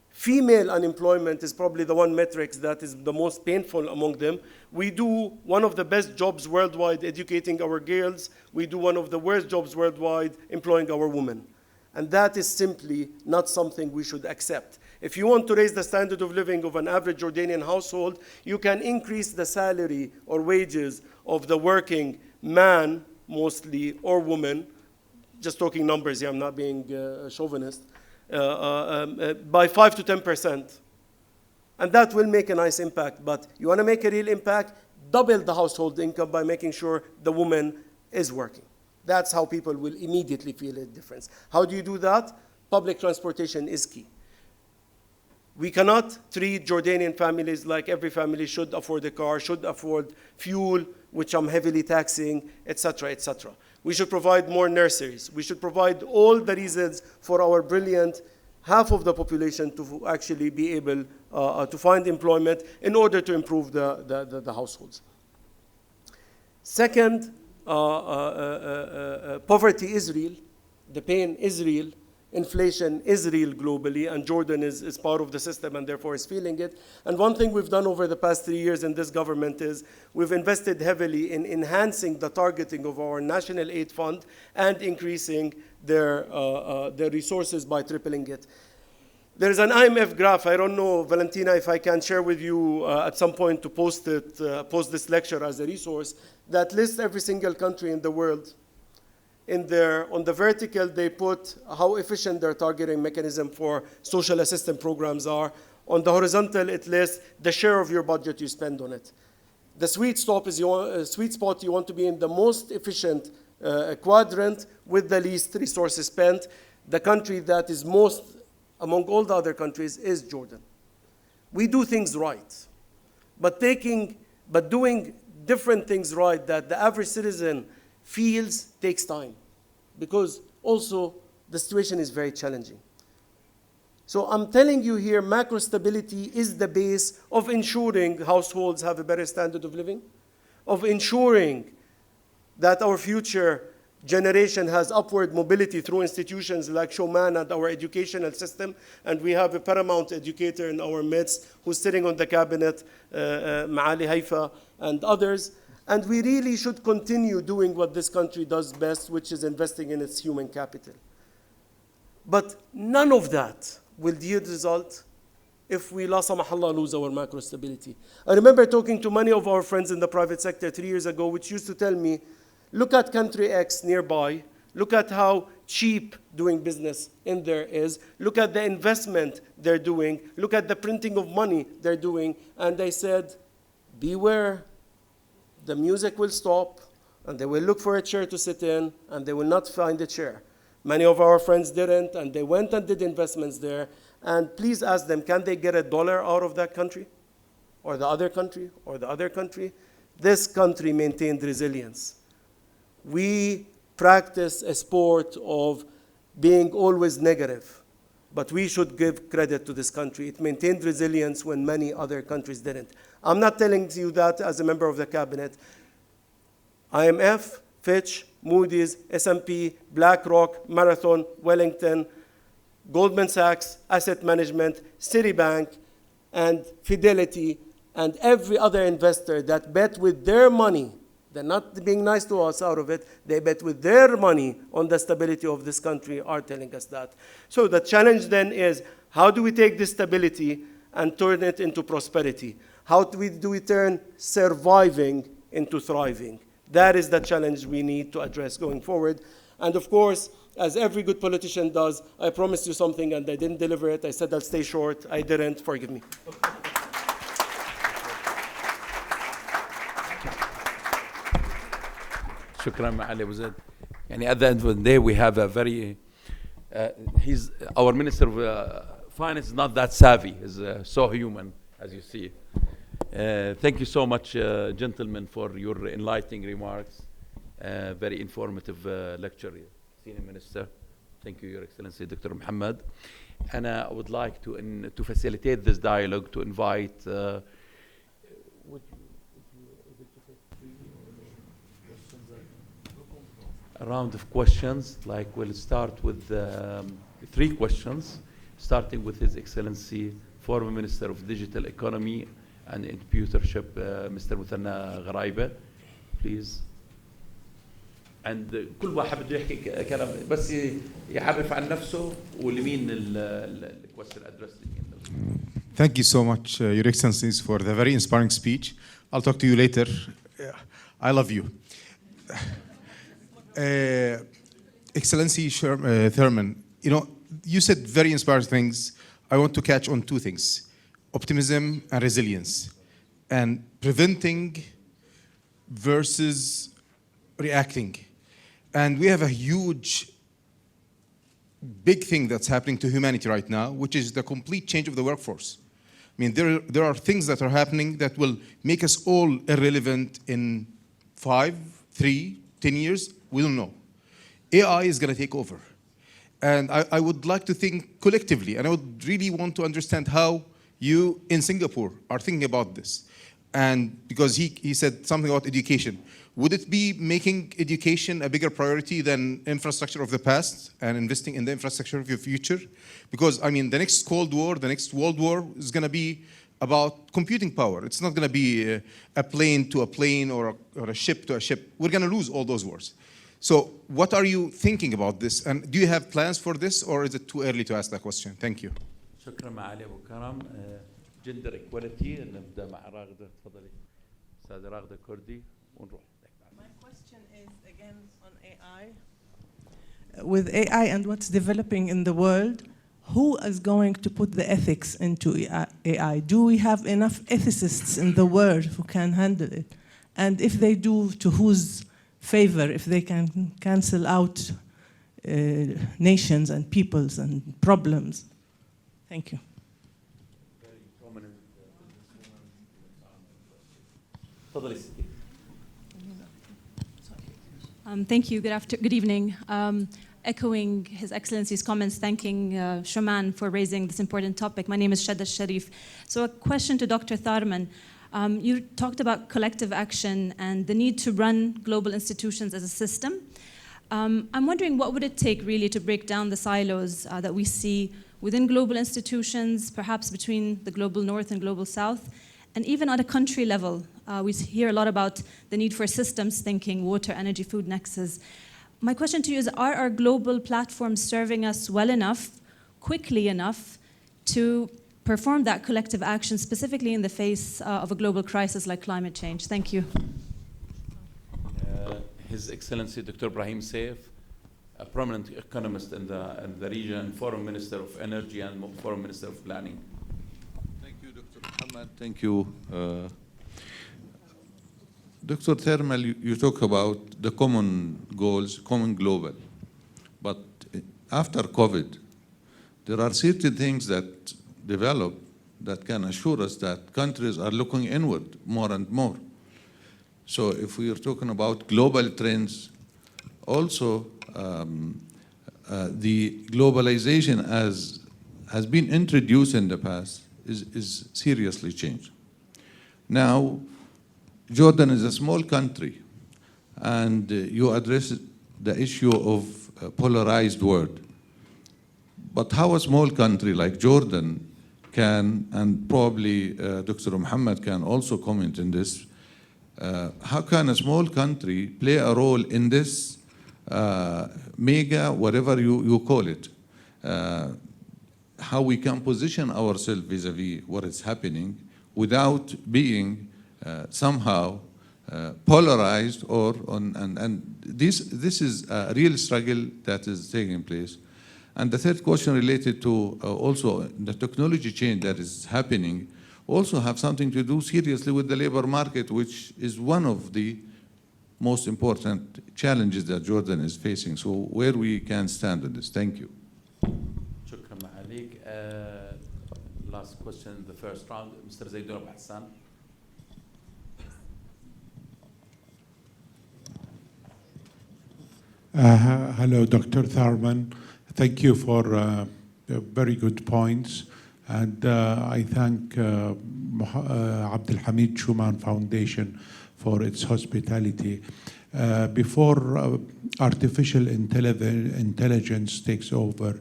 S3: Female unemployment is probably the one metric that is the most painful among them. We do one of the best jobs worldwide educating our girls. We do one of the worst jobs worldwide employing our women. And that is simply not something we should accept. If you want to raise the standard of living of an average Jordanian household, you can increase the salary or wages of the working man, mostly, or woman. Just talking numbers here, I'm not being chauvinist. By 5 to 10%. And that will make a nice impact. But you want to make a real impact, double the household income by making sure the woman is working. That's how people will immediately feel a difference. How do you do that? Public transportation is key. We cannot treat Jordanian families like every family should afford a car, should afford fuel, which I'm heavily taxing, etc., etc. We should provide more nurseries. We should provide all the reasons for our brilliant half of the population to actually be able to find employment in order to improve the households. Second, poverty is real. The pain is real. Inflation is real globally, and Jordan is part of the system and therefore is feeling it. And one thing we've done over the past 3 years in this government is we've invested heavily in enhancing the targeting of our national aid fund and increasing their resources by tripling it. There's an IMF graph. I don't know, Valentina, if I can share with you at some point to post this lecture as a resource that lists every single country in the world. On the vertical, they put how efficient their targeting mechanism for social assistance programs are. On the horizontal, it lists the share of your budget you spend on it. The sweet spot is you want to be in the most efficient quadrant with the least resources spent. The country that is most among all the other countries is Jordan. We do things right, but doing different things right that the average citizen feels takes time, because also the situation is very challenging. So I'm telling you here, macro stability is the base of ensuring households have a better standard of living, of ensuring that our future generation has upward mobility through institutions like Shoman and our educational system. And we have a paramount educator in our midst who's sitting on the cabinet, Maali Haifa and others. And we really should continue doing what this country does best, which is investing in its human capital. But none of that will yield result if we, la samahallah, lose our macro stability. I remember talking to many of our friends in the private sector 3 years ago, which used to tell me, look at country X nearby, look at how cheap doing business in there is, look at the investment they're doing, look at the printing of money they're doing, and they said, beware. The music will stop, and they will look for a chair to sit in, and they will not find a chair. Many of our friends didn't, and they went and did investments there. And please ask them, can they get $1 out of that country? Or the other country? Or the other country? This country maintained resilience. We practice a sport of being always negative, but we should give credit to this country. It maintained resilience when many other countries didn't. I'm not telling you that as a member of the cabinet. IMF, Fitch, Moody's, S&P, BlackRock, Marathon, Wellington, Goldman Sachs, Asset Management, Citibank, and Fidelity, and every other investor that bet with their money, they're not being nice to us out of it, they bet with their money on the stability of this country, are telling us that. So the challenge then is, how do we take this stability and turn it into prosperity? How do we turn surviving into thriving? That is the challenge we need to address going forward. And of course, as every good politician does, I promised you something and I didn't deliver it. I said I'll stay short. I didn't. Forgive me.
S1: Shukran, Ma'ali Abu Zaid. And at the end of the day, we have a very, our Minister of Finance is not that savvy. He's so human, as you see. Thank you so much, gentlemen, for your enlightening remarks. Very informative lecture, Senior Minister. Thank you, Your Excellency, Dr. Mohammad. And I would like to facilitate this dialogue, to invite a round of questions. Like, we'll start with 3 questions, starting with His Excellency, former Minister of Digital Economy and Computership, Mr. Muthanna Gharaibeh, please. And كل واحد بده يحكي كلام بس يعرف عن نفسه ولمين الكويستشن ادرس.
S4: Thank you so much, Your Excellencies, for the very inspiring speech. I'll talk to you later. I love you. Excellency Tharman, you said very inspiring things. I want to catch on 2 things: optimism and resilience, and preventing versus reacting. And we have a huge big thing that's happening to humanity right now, which is the complete change of the workforce. I mean, there are things that are happening that will make us all irrelevant in 5, 3, 10 years. We don't know. AI is going to take over. And I would like to think collectively, and I would really want to understand how you in Singapore are thinking about this. And because he said something about education. Would it be making education a bigger priority than infrastructure of the past and investing in the infrastructure of your future? Because, I mean, the next Cold War, the next World War is going to be about computing power. It's not going to be a plane to a plane or a ship to a ship. We're going to lose all those wars. So what are you thinking about this? And do you have plans for this, or is it too early to ask that question? Thank you.
S1: شكرا معالي أبو كرم. Gender equality. نبدأ مع راغدة. تفضلي. أستاذة راغدة كردي ونروح.
S5: My question is again on AI. With AI and what's developing in the world, who is going to put the ethics into AI? Do we have enough ethicists in the world who can handle it? And if they do, to whose favor, if they can cancel out nations and peoples and problems? Thank you.
S6: Thank you. Good evening. Echoing His Excellency's comments, thanking Shoman for raising this important topic. My name is Shada Sharif. So a question to Dr. Tharman. You talked about collective action and the need to run global institutions as a system. I'm wondering what would it take really to break down the silos that we see within global institutions, perhaps between the global north and global south, and even at a country level. We hear a lot about the need for systems thinking, water, energy, food nexus. My question to you is, are our global platforms serving us well enough, quickly enough, to perform that collective action, specifically in the face of a global crisis like climate change? Thank you.
S1: His Excellency Dr. Ibrahim Saif, a prominent economist in the region, Foreign Minister of Energy and Foreign Minister of Planning.
S7: Thank you, Dr. Mohammad. Thank you. Dr. Tharman, you talk about the common goals, common global. But after COVID, there are certain things that develop that can assure us that countries are looking inward more and more. So if we are talking about global trends, also the globalization as has been introduced in the past is seriously changed. Now, Jordan is a small country, and you address the issue of a polarized world. But how a small country like Jordan can, and probably Dr. Mohammad can also comment on this, how can a small country play a role in this mega, whatever you call it, how we can position ourselves vis-a-vis what is happening without being somehow polarized and this is a real struggle that is taking place. And the third question related to also the technology change that is happening also have something to do seriously with the labor market, which is one of the most important challenges that Jordan is facing. So where we can stand on this. Thank you.
S1: شكرا معاليك. Last question in the first round, Mr. Zaidun Abu Hassan.
S8: Hello, Dr. Tharman. Thank you for very good points. And I thank Abdul Hameed Shoman Foundation for its hospitality. Before artificial intelligence takes over,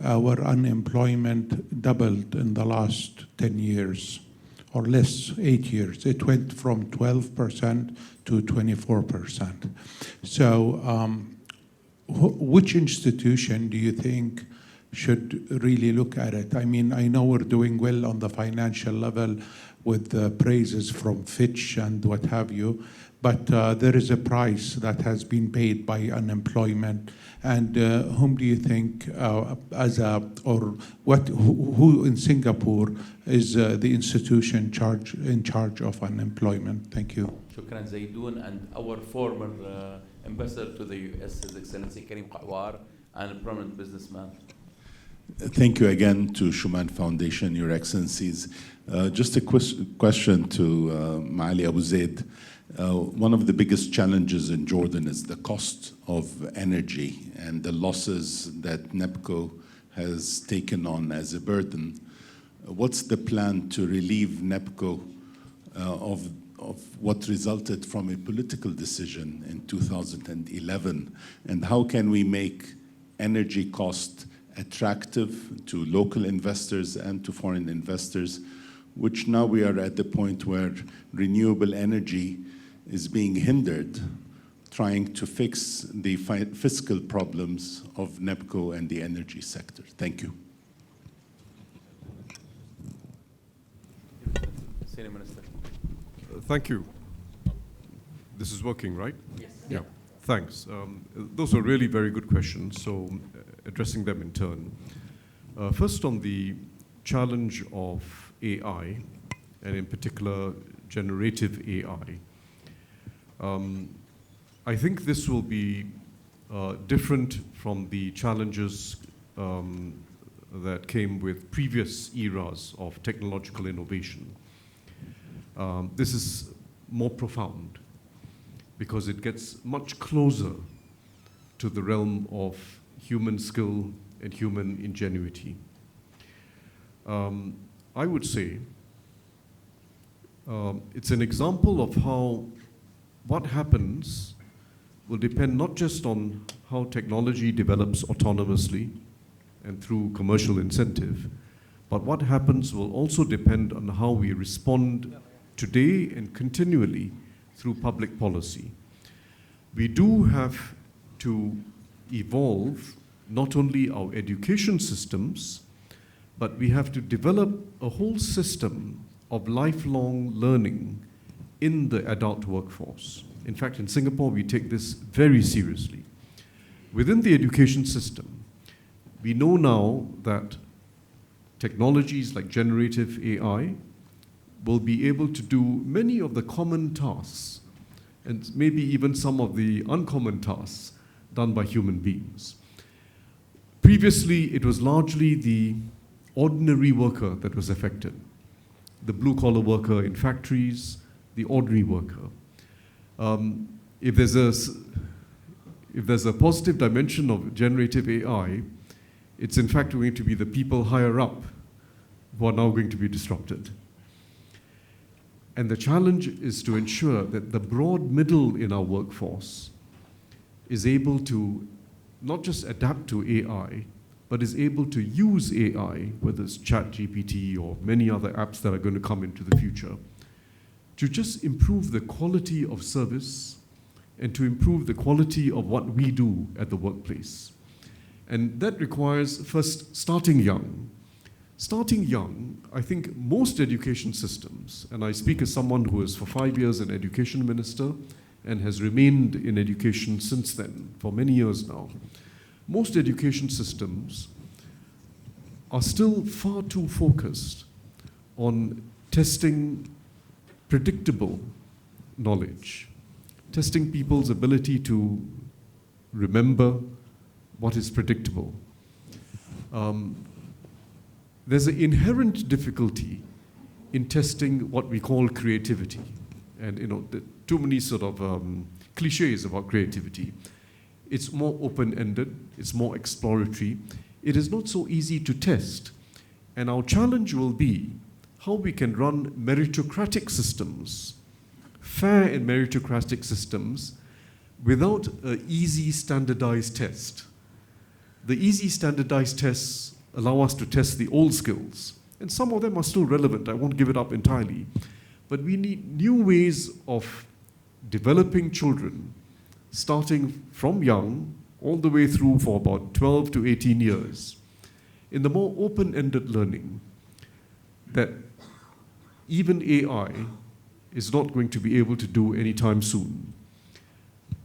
S8: our unemployment doubled in the last 10 years, or less, 8 years. It went from 12% to 24%. So which institution do you think should really look at it? I mean, I know we're doing well on the financial level with the praises from Fitch and what have you, but there is a price that has been paid by unemployment. And whom do you think, who in Singapore is the institution in charge of unemployment? Thank you.
S1: شكرا Zaidun, and our former ambassador to the US, His Excellency Karim Qawar, and a prominent businessman.
S9: Thank you again to Shoman Foundation, Your Excellencies. Just a question to Maali Abu Zaid. One of the biggest challenges in Jordan is the cost of energy and the losses that NEPCO has taken on as a burden. What's the plan to relieve NEPCO of what resulted from a political decision in 2011? And how can we make energy cost attractive to local investors and to foreign investors, which now we are at the point where renewable energy is being hindered, trying to fix the fiscal problems of NEPCO and the energy sector? Thank you.
S1: Senior Minister.
S2: Thank you. This is working, right? Yes. Yeah. Thanks. Those are really very good questions, so addressing them in turn. First, on the challenge of AI, and in particular, generative AI. I think this will be different from the challenges that came with previous eras of technological innovation. This is more profound because it gets much closer to the realm of human skill and human ingenuity. I would say it's an example of how what happens will depend not just on how technology develops autonomously and through commercial incentive, but what happens will also depend on how we respond today and continually through public policy. We do have to evolve not only our education systems, but we have to develop a whole system of lifelong learning in the adult workforce. In fact, in Singapore, we take this very seriously. Within the education system, we know now that technologies like generative AI will be able to do many of the common tasks, and maybe even some of the uncommon tasks done by human beings. Previously, it was largely the ordinary worker that was affected. The blue-collar worker in factories, the ordinary worker. If there's a positive dimension of generative AI, it's in fact going to be the people higher up who are now going to be disrupted. And the challenge is to ensure that the broad middle in our workforce is able to not just adapt to AI, but is able to use AI, whether it's ChatGPT or many other apps that are going to come into the future, to just improve the quality of service and to improve the quality of what we do at the workplace. And that requires first starting young. Starting young, I think most education systems, and I speak as someone who is for 5 years an education minister and has remained in education since then, for many years now, most education systems are still far too focused on testing predictable knowledge, testing people's ability to remember what is predictable. There's an inherent difficulty in testing what we call creativity. And too many sort of cliches about creativity. It's more open-ended, it's more exploratory. It is not so easy to test. And our challenge will be how we can run meritocratic systems, fair and meritocratic systems, without an easy standardized test. The easy standardized tests allow us to test the old skills, and some of them are still relevant. I won't give it up entirely. But we need new ways of developing children, starting from young, all the way through for about 12 to 18 years, in the more open-ended learning that even AI is not going to be able to do anytime soon.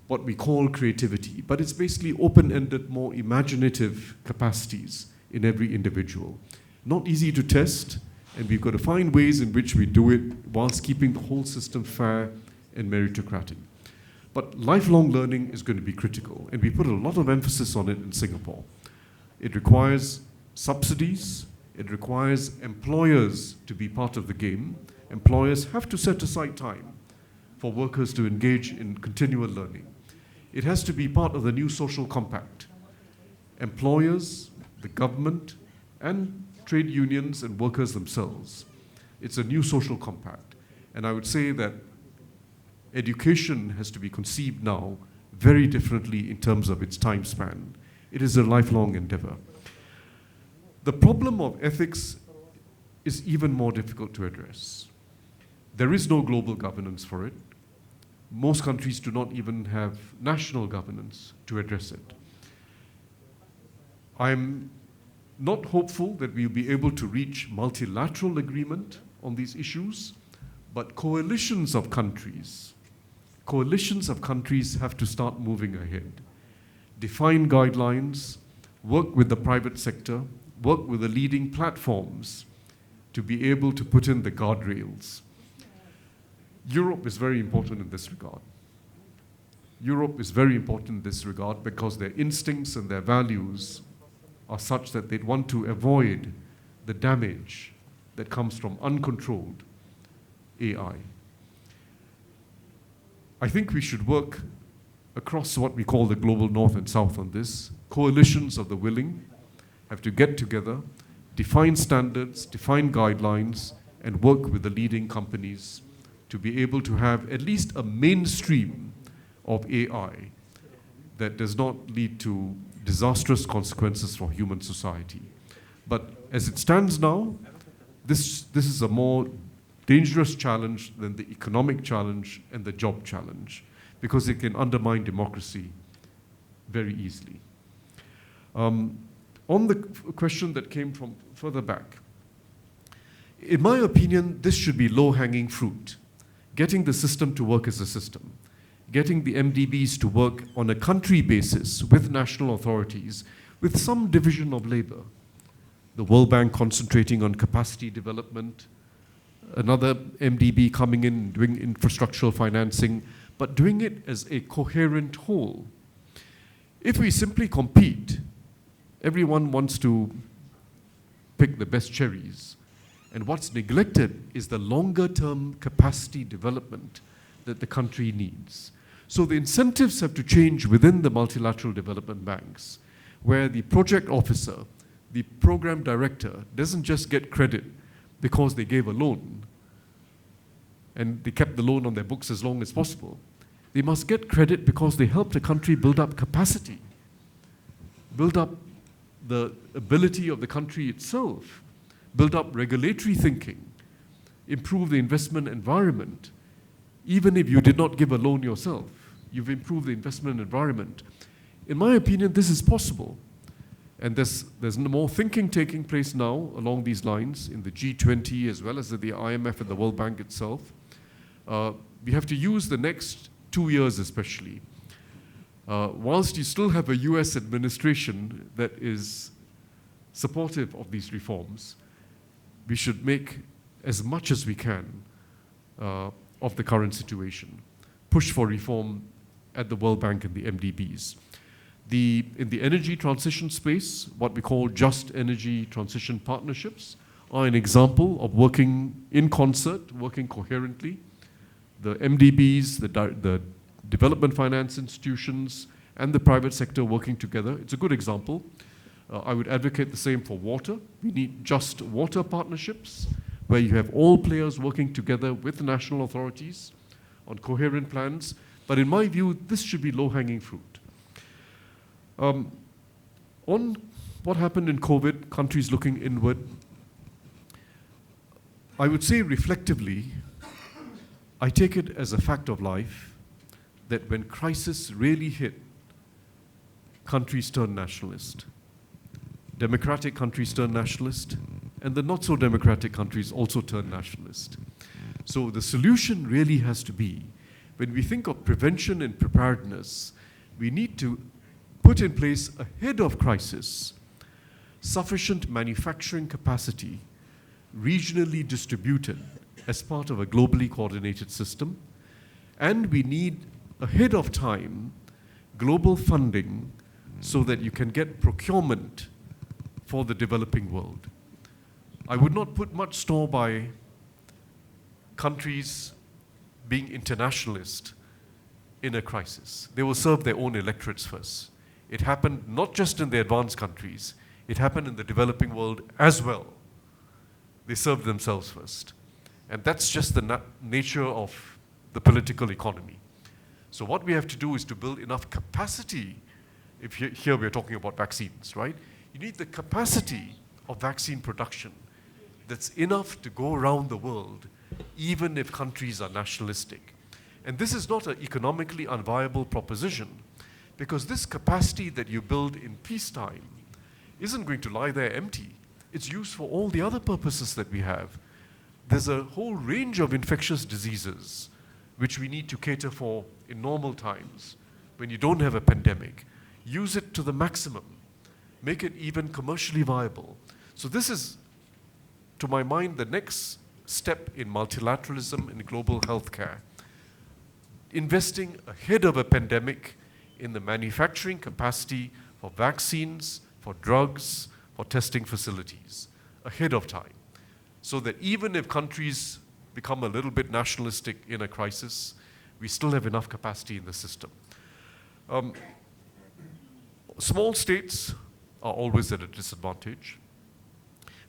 S2: What we call creativity, but it's basically open-ended, more imaginative capacities in every individual. Not easy to test, and we've got to find ways in which we do it whilst keeping the whole system fair and meritocratic.
S10: But lifelong learning is going to be critical, and we put a lot of emphasis on it in Singapore. It requires subsidies, it requires employers to be part of the game. Employers have to set aside time for workers to engage in continual learning. It has to be part of the new social compact. Employers, the government, and trade unions and workers themselves. It's a new social compact. And I would say that education has to be conceived now very differently in terms of its time span. It is a lifelong endeavor. The problem of ethics is even more difficult to address. There is no global governance for it. Most countries do not even have national governance to address it. I'm not hopeful that we'll be able to reach multilateral agreement on these issues, but coalitions of countries have to start moving ahead. Define guidelines, work with the private sector, work with the leading platforms to be able to put in the guardrails. Europe is very important in this regard. Europe is very important in this regard because their instincts and their values are such that they'd want to avoid the damage that comes from uncontrolled AI. I think we should work across what we call the global north and south on this. Coalitions of the willing have to get together, define standards, define guidelines, and work with the leading companies to be able to have at least a mainstream of AI that does not lead to disastrous consequences for human society. But as it stands now, this is a more dangerous challenge than the economic challenge and the job challenge, because it can undermine democracy very easily. On the question that came from further back, in my opinion, this should be low-hanging fruit. Getting the system to work as a system, getting the MDBs to work on a country basis with national authorities, with some division of labor. The World Bank concentrating on capacity development, another MDB coming in doing infrastructural financing, but doing it as a coherent whole. If we simply compete, everyone wants to pick the best cherries. And what's neglected is the longer-term capacity development that the country needs. So the incentives have to change within the multilateral development banks, where the project officer, the program director, doesn't just get credit because they gave a loan and they kept the loan on their books as long as possible. They must get credit because they helped a country build up capacity, build up the ability of the country itself, build up regulatory thinking, improve the investment environment. Even if you did not give a loan yourself, you've improved the investment environment. In my opinion, this is possible. And there's more thinking taking place now along these lines in the G20 as well as at the IMF and the World Bank itself. We have to use the next 2 years especially. Whilst you still have a US administration that is supportive of these reforms, we should make as much as we can of the current situation. Push for reform at the World Bank and the MDBs. In the energy transition space, what we call just energy transition partnerships are an example of working in concert, working coherently. The MDBs, the development finance institutions, and the private sector working together. It's a good example. I would advocate the same for water. We need just water partnerships where you have all players working together with national authorities on coherent plans. But in my view, this should be low-hanging fruit. On what happened in COVID, countries looking inward, I would say reflectively, I take it as a fact of life that when crisis really hit, countries turn nationalist. Democratic countries turn nationalist, and the not-so-democratic countries also turn nationalist. So the solution really has to be, when we think of prevention and preparedness, we need to put in place ahead of crisis sufficient manufacturing capacity, regionally distributed as part of a globally coordinated system, and we need ahead of time global funding so that you can get procurement for the developing world. I would not put much store by countries being internationalist in a crisis. They will serve their own electorates first. It happened not just in the advanced countries, it happened in the developing world as well. They served themselves first. And that's just the nature of the political economy. So what we have to do is to build enough capacity. If here we're talking about vaccines, right? You need the capacity of vaccine production that's enough to go around the world, even if countries are nationalistic. And this is not an economically unviable proposition, because this capacity that you build in peacetime isn't going to lie there empty. It's used for all the other purposes that we have. There's a whole range of infectious diseases which we need to cater for in normal times, when you don't have a pandemic. Use it to the maximum. Make it even commercially viable. So this is, to my mind, the next step in multilateralism in global healthcare. Investing ahead of a pandemic in the manufacturing capacity for vaccines, for drugs, for testing facilities, ahead of time. So that even if countries become a little bit nationalistic in a crisis, we still have enough capacity in the system. Small states are always at a disadvantage.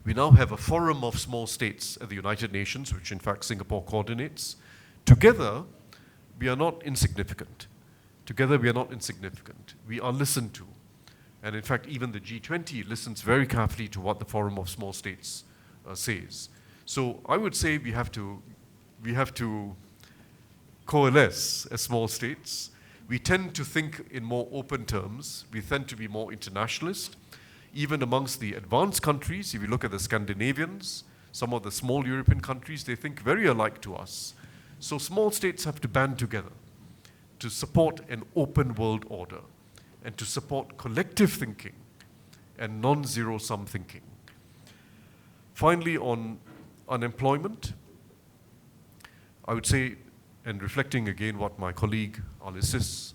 S10: We now have a forum of small states at the United Nations, which in fact Singapore coordinates. Together, we are not insignificant. Together, we are not insignificant. We are listened to. And in fact, even the G20 listens very carefully to what the Forum of Small States says. So I would say we have to coalesce as small states. We tend to think in more open terms. We tend to be more internationalist. Even amongst the advanced countries, if you look at the Scandinavians, some of the small European countries, they think very alike to us. So small states have to band together to support an open world order and to support collective thinking and non-zero-sum thinking. Finally, on unemployment, I would say, and reflecting again what my colleague Al-Issis,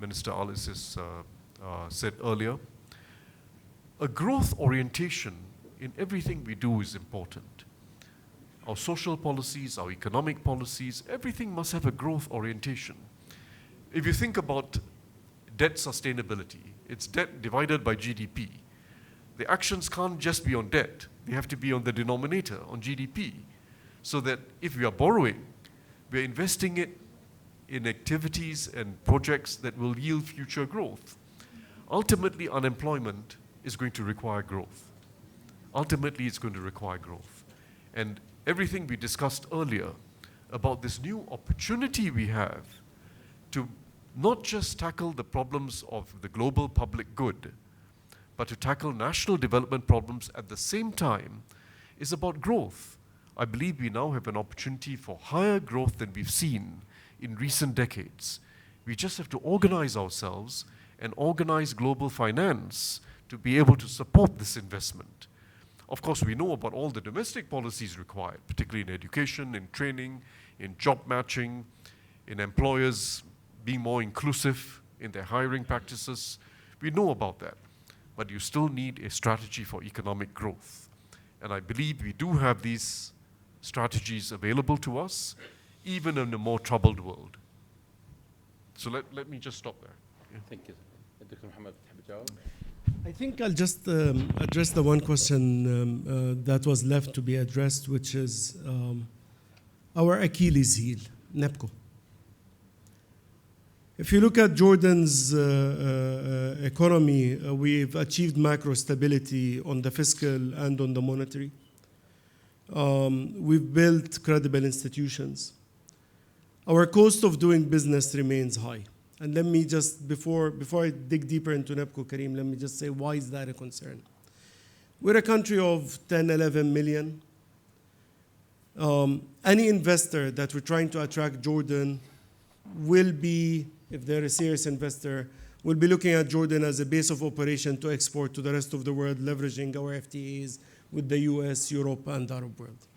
S10: Minister Al-Issis said earlier, a growth orientation in everything we do is important. Our social policies, our economic policies, everything must have a growth orientation. If you think about debt sustainability, it's debt divided by GDP. The actions can't just be on debt. They have to be on the denominator, on GDP. So that if we are borrowing, we're investing it in activities and projects that will yield future growth. Ultimately, unemployment is going to require growth. Ultimately, it's going to require growth. And everything we discussed earlier about this new opportunity we have to not just tackle the problems of the global public good, but to tackle national development problems at the same time is about growth. I believe we now have an opportunity for higher growth than we've seen in recent decades. We just have to organize ourselves and organize global finance to be able to support this investment. Of course, we know about all the domestic policies required, particularly in education, in training, in job matching, in employers being more inclusive in their hiring practices. We know about that. But you still need a strategy for economic growth. And I believe we do have these strategies available to us, even in a more troubled world. So let me just stop there. Yeah.
S1: Thank you. Dr. Mohammad, تحب تجاوب?
S3: I think I'll just address the one question that was left to be addressed, which is our Achilles heel, NEPCO. If you look at Jordan's economy, we've achieved macro stability on the fiscal and on the monetary. We've built credible institutions. Our cost of doing business remains high. And let me just, before I dig deeper into NEPCO, Karim, let me just say, why is that a concern? We're a country of 10, 11 million. Any investor that we're trying to attract Jordan will be, if they're a serious investor, will be looking at Jordan as a base of operation to export to the rest of the world, leveraging our FTAs with the US, Europe, and Arab world.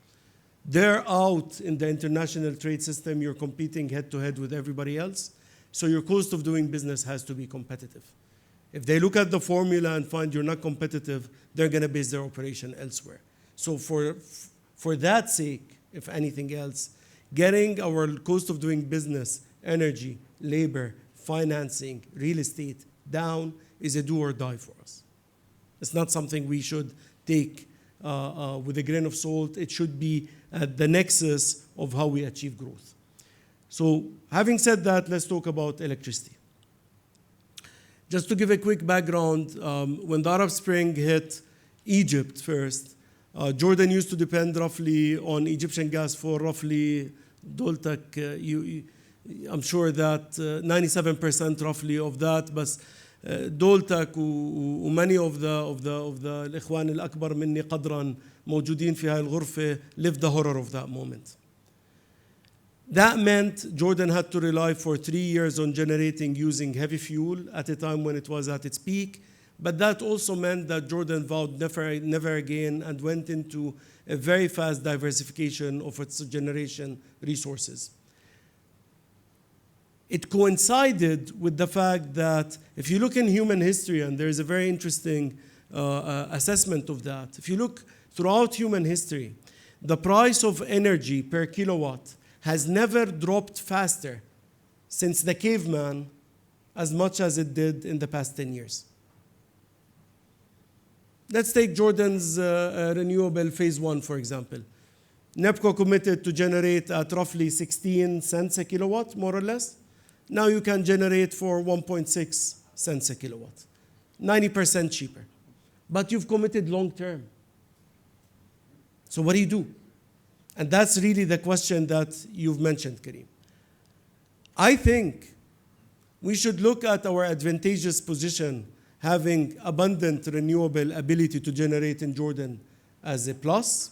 S3: They're out in the international trade system. You're competing head to head with everybody else. So your cost of doing business has to be competitive. If they look at the formula and find you're not competitive, they're going to base their operation elsewhere. So for that sake, if anything else, getting our cost of doing business, energy, labor, financing, real estate down is a do or die for us. It's not something we should take with a grain of salt. It should be at the nexus of how we achieve growth. So having said that, let's talk about electricity. Just to give a quick background, when the Arab Spring hit Egypt first, Jordan used to depend roughly on Egyptian gas for roughly, Doltak, I'm sure that 97% roughly of that, but دولتك وماني of the الإخوان الأكبر مني قدرا موجودين في هاي الغرفة lived the horror of that moment. That meant Jordan had to rely for 3 years on generating using heavy fuel at a time when it was at its peak. But that also meant that Jordan vowed never again and went into a very fast diversification of its generation resources. It coincided with the fact that if you look in human history, and there is a very interesting assessment of that, if you look throughout human history, the price of energy per kilowatt has never dropped faster since the caveman as much as it did in the past 10 years. Let's take Jordan's renewable phase 1, for example. NEPCO committed to generate at roughly 16 cents a kilowatt, more or less. Now you can generate for 1.6 cents a kilowatt, 90% cheaper. But you've committed long term. So what do you do? And that's really the question that you've mentioned, Kareem. I think we should look at our advantageous position having abundant renewable ability to generate in Jordan as a plus.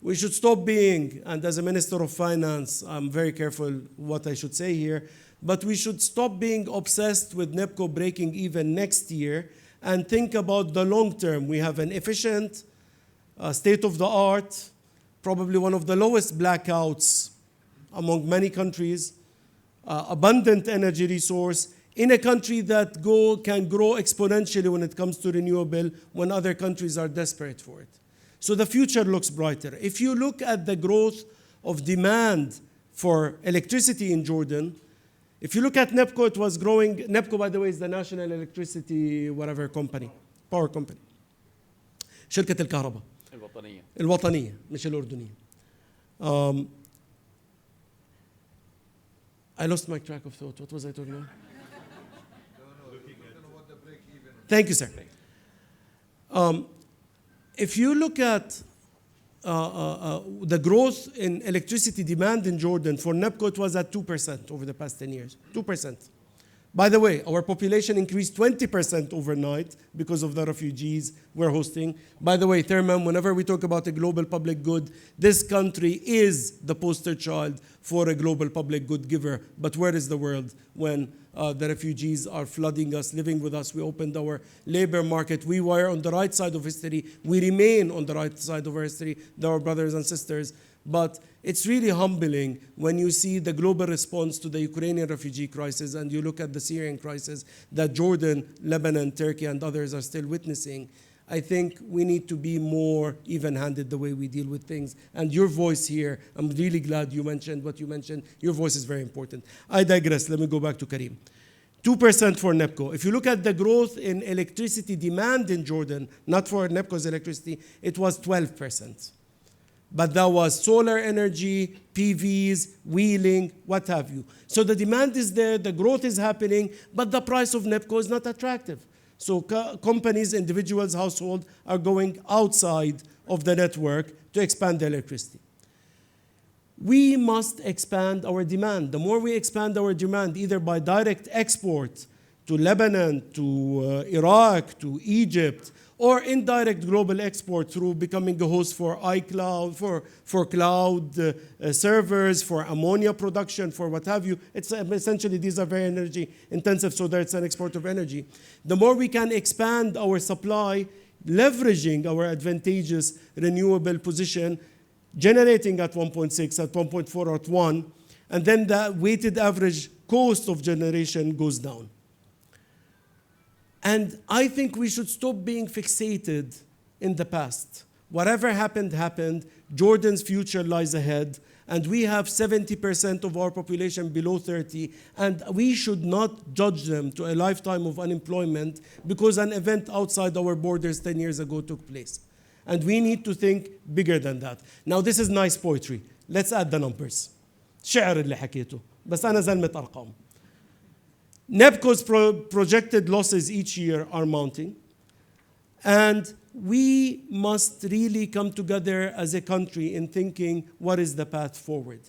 S3: We should stop being, and as a Minister of Finance, I'm very careful what I should say here, but we should stop being obsessed with NEPCO breaking even next year and think about the long term. We have an efficient, state-of-the-art, probably one of the lowest blackouts among many countries, abundant energy resource in a country that can grow exponentially when it comes to renewable when other countries are desperate for it. So the future looks brighter. If you look at the growth of demand for electricity in Jordan, if you look at NEPCO, it was growing. NEPCO, by the way, is the national electricity whatever company, power company. شركة الكهرباء. الوطنية مش الأردنية. I lost my track of thought. What was I talking about? Thank you, sir. If you look at the growth in electricity demand in Jordan, for NEPCO it was at 2% over the past 10 years. 2%. By the way, our population increased 20% overnight because of the refugees we're hosting. By the way, Tharman, whenever we talk about a global public good, this country is the poster child for a global public good giver. But where is the world when the refugees are flooding us, living with us? We opened our labor market. We were on the right side of history. We remain on the right side of our history, our brothers and sisters. But it's really humbling when you see the global response to the Ukrainian refugee crisis and you look at the Syrian crisis that Jordan, Lebanon, Turkey, and others are still witnessing. I think we need to be more even-handed the way we deal with things. And your voice here, I'm really glad you mentioned what you mentioned. Your voice is very important. I digress. Let me go back to Kareem. 2% for NEPCO. If you look at the growth in electricity demand in Jordan, not for NEPCO's electricity, it was 12%. But that was solar energy, PVs, wheeling, what have you. So the demand is there, the growth is happening, but the price of NEPCO is not attractive. So companies, individuals, households are going outside of the network to expand their electricity. We must expand our demand. The more we expand our demand, either by direct export to Lebanon, to Iraq, to Egypt, or indirect global export through becoming a host for iCloud, for cloud servers, for ammonia production, for what have you. It's essentially, these are very energy intensive, so that's an export of energy. The more we can expand our supply, leveraging our advantageous renewable position, generating at 1.6, at 1.4, at 1, and then the weighted average cost of generation goes down. And I think we should stop being fixated in the past. Whatever happened, happened. Jordan's future lies ahead. And we have 70% of our population below 30. And we should not judge them to a lifetime of unemployment because an event outside our borders 10 years ago took place. And we need to think bigger than that. Now, this is nice poetry. Let's add the numbers. شعر اللي حكيته. بس أنا زلمة أرقام. NEPCO's projected losses each year are mounting. And we must really come together as a country in thinking what is the path forward.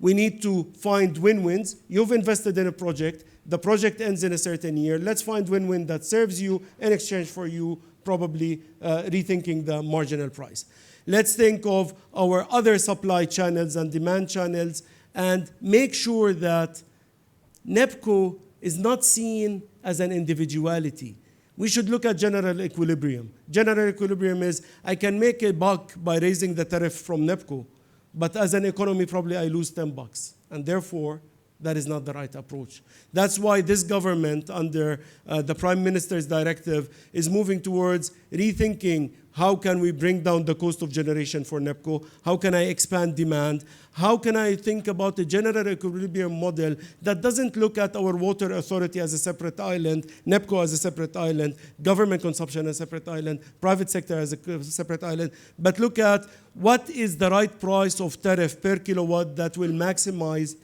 S3: We need to find win-wins. You've invested in a project. The project ends in a certain year. Let's find win-win that serves you in exchange for you probably rethinking the marginal price. Let's think of our other supply channels and demand channels and make sure that NEPCO is not seen as an individuality. We should look at general equilibrium. General equilibrium is I can make a buck by raising the tariff from NEPCO, but as an economy, probably I lose $10. And therefore, that is not the right approach. That's why this government, under the Prime Minister's directive, is moving towards rethinking how can we bring down the cost of generation for NEPCO? How can I expand demand? How can I think about a general equilibrium model that doesn't look at our water authority as a separate island, NEPCO as a separate island, government consumption as a separate island, private sector as a separate island, but look at what is the right price of tariff per kilowatt that will maximize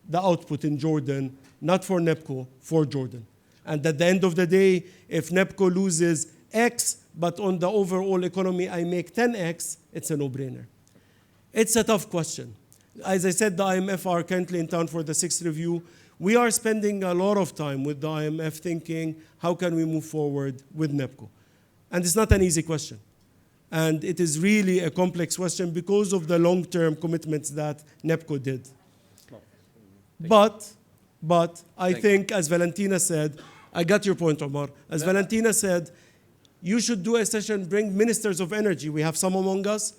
S3: the output in Jordan, not for NEPCO, for Jordan. And at the end of the day, if NEPCO loses X, but on the overall economy I make 10X, it's a no-brainer. It's a tough question. As I said, the IMF are currently in town for the 6th review. We are spending a lot of time with the IMF thinking, how can we move forward with NEPCO? And it's not an easy question. And it is really a complex question because of the long-term commitments that NEPCO did. But I think, as Valentina said, I got your point, Omar. As Valentina said, you should do a session, bring ministers of energy. We have some among us,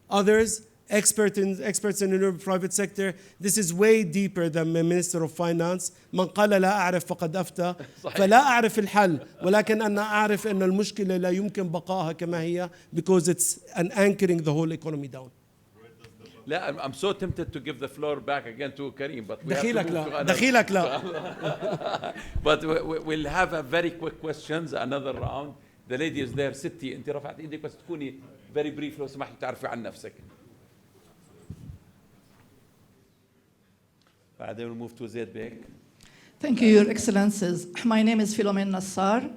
S3: others, experts in the private sector. This is way deeper than a minister of finance. من قال لا أعرف فقد أفتى فلا أعرف الحل ولكن أنا أعرف أن المشكلة لا يمكن بقائها كما هي because it's an anchoring the whole economy down.
S1: I'm so tempted to give the floor back again to Karim, but we
S3: دخيلك لا دخيلك لا.
S1: But we'll have a very quick questions, another round. The lady is there. ستي انت رفعت ايدك بس تكوني very brief لو سمحت تعرفي عن نفسك. بعدين we'll move to Zaid Bek.
S11: Thank you, Your Excellencies. My name is Philomen Nassar,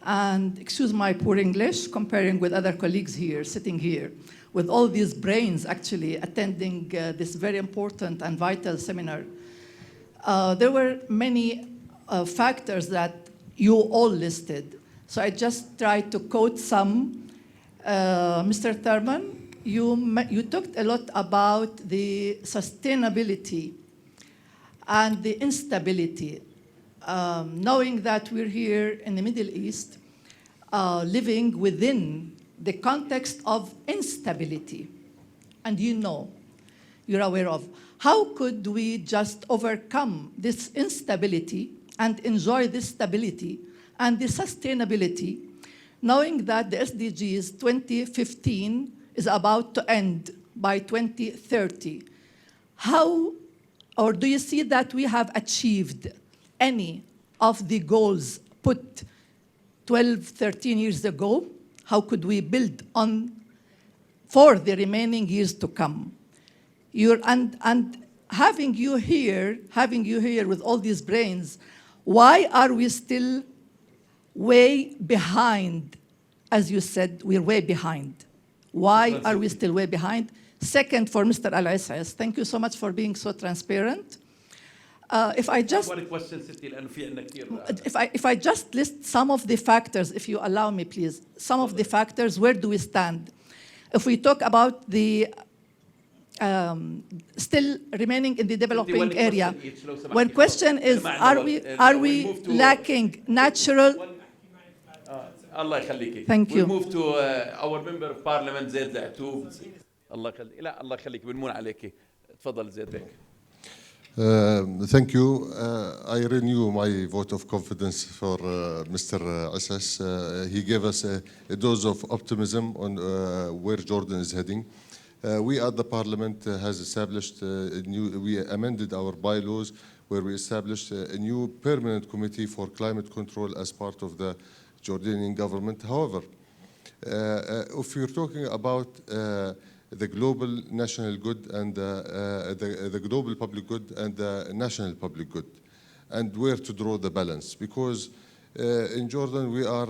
S11: and excuse my poor English comparing with other colleagues here, sitting here, with all these brains actually attending this very important and vital seminar. There were many factors that you all listed. So I just tried to quote some. Mr. Tharman, you talked a lot about the sustainability and the instability, knowing that we're here in the Middle East, living within the context of instability. And you're aware of. How could we just overcome this instability and enjoy this stability and the sustainability, knowing that the SDGs 2015 is about to end by 2030? How, or do you see that we have achieved any of the goals put 12, 13 years ago? How could we build on for the remaining years to come? And having you here with all these brains, why are we still way behind? As you said, we're way behind. Why are we still way behind? Second, for Mr. Al-Issis, thank you so much for being so transparent. If I just list some of the factors, if you allow me, please, some of the factors, where do we stand? If we talk about the still remaining in the developing area, one question is, are we lacking natural?
S1: الله يخليكي.
S11: Thank you.
S1: We'll move to our member of parliament زيد زعتوب. الله يخليك. لا الله يخليك بنمون عليكي. تفضل زيد بك.
S12: Thank you. I renew my vote of confidence for Mr. Al-Issis. He gave us a dose of optimism on where Jordan is heading. We at the Parliament has established we amended our bylaws where we established a new permanent committee for climate control as part of the Jordanian government. However, if you're talking about the global national good and the global public good and the national public good, and where to draw the balance, because in Jordan we are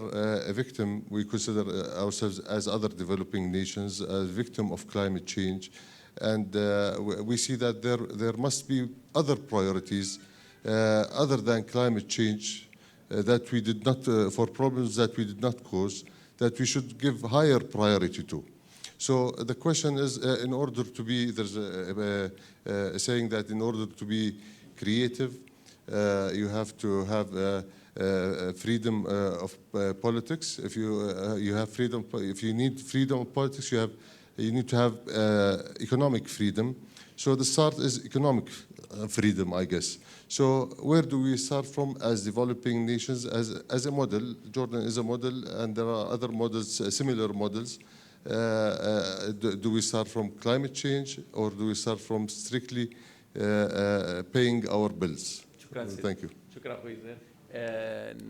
S12: a victim, we consider ourselves as other developing nations, a victim of climate change, and we see that there must be other priorities other than climate change that we did not, for problems that we did not cause, that we should give higher priority to. So the question is, in order to be, there's a saying that in order to be creative, you have to have freedom of politics. If you have freedom, if you need freedom of politics, you need to have economic freedom. So the start is economic freedom, I guess. So where do we start from as developing nations, as a model? Jordan is a model, and there are other models, similar models. Do we start from climate change, or do we start from strictly paying our bills? Thank you.
S1: شكرا اخوي زين.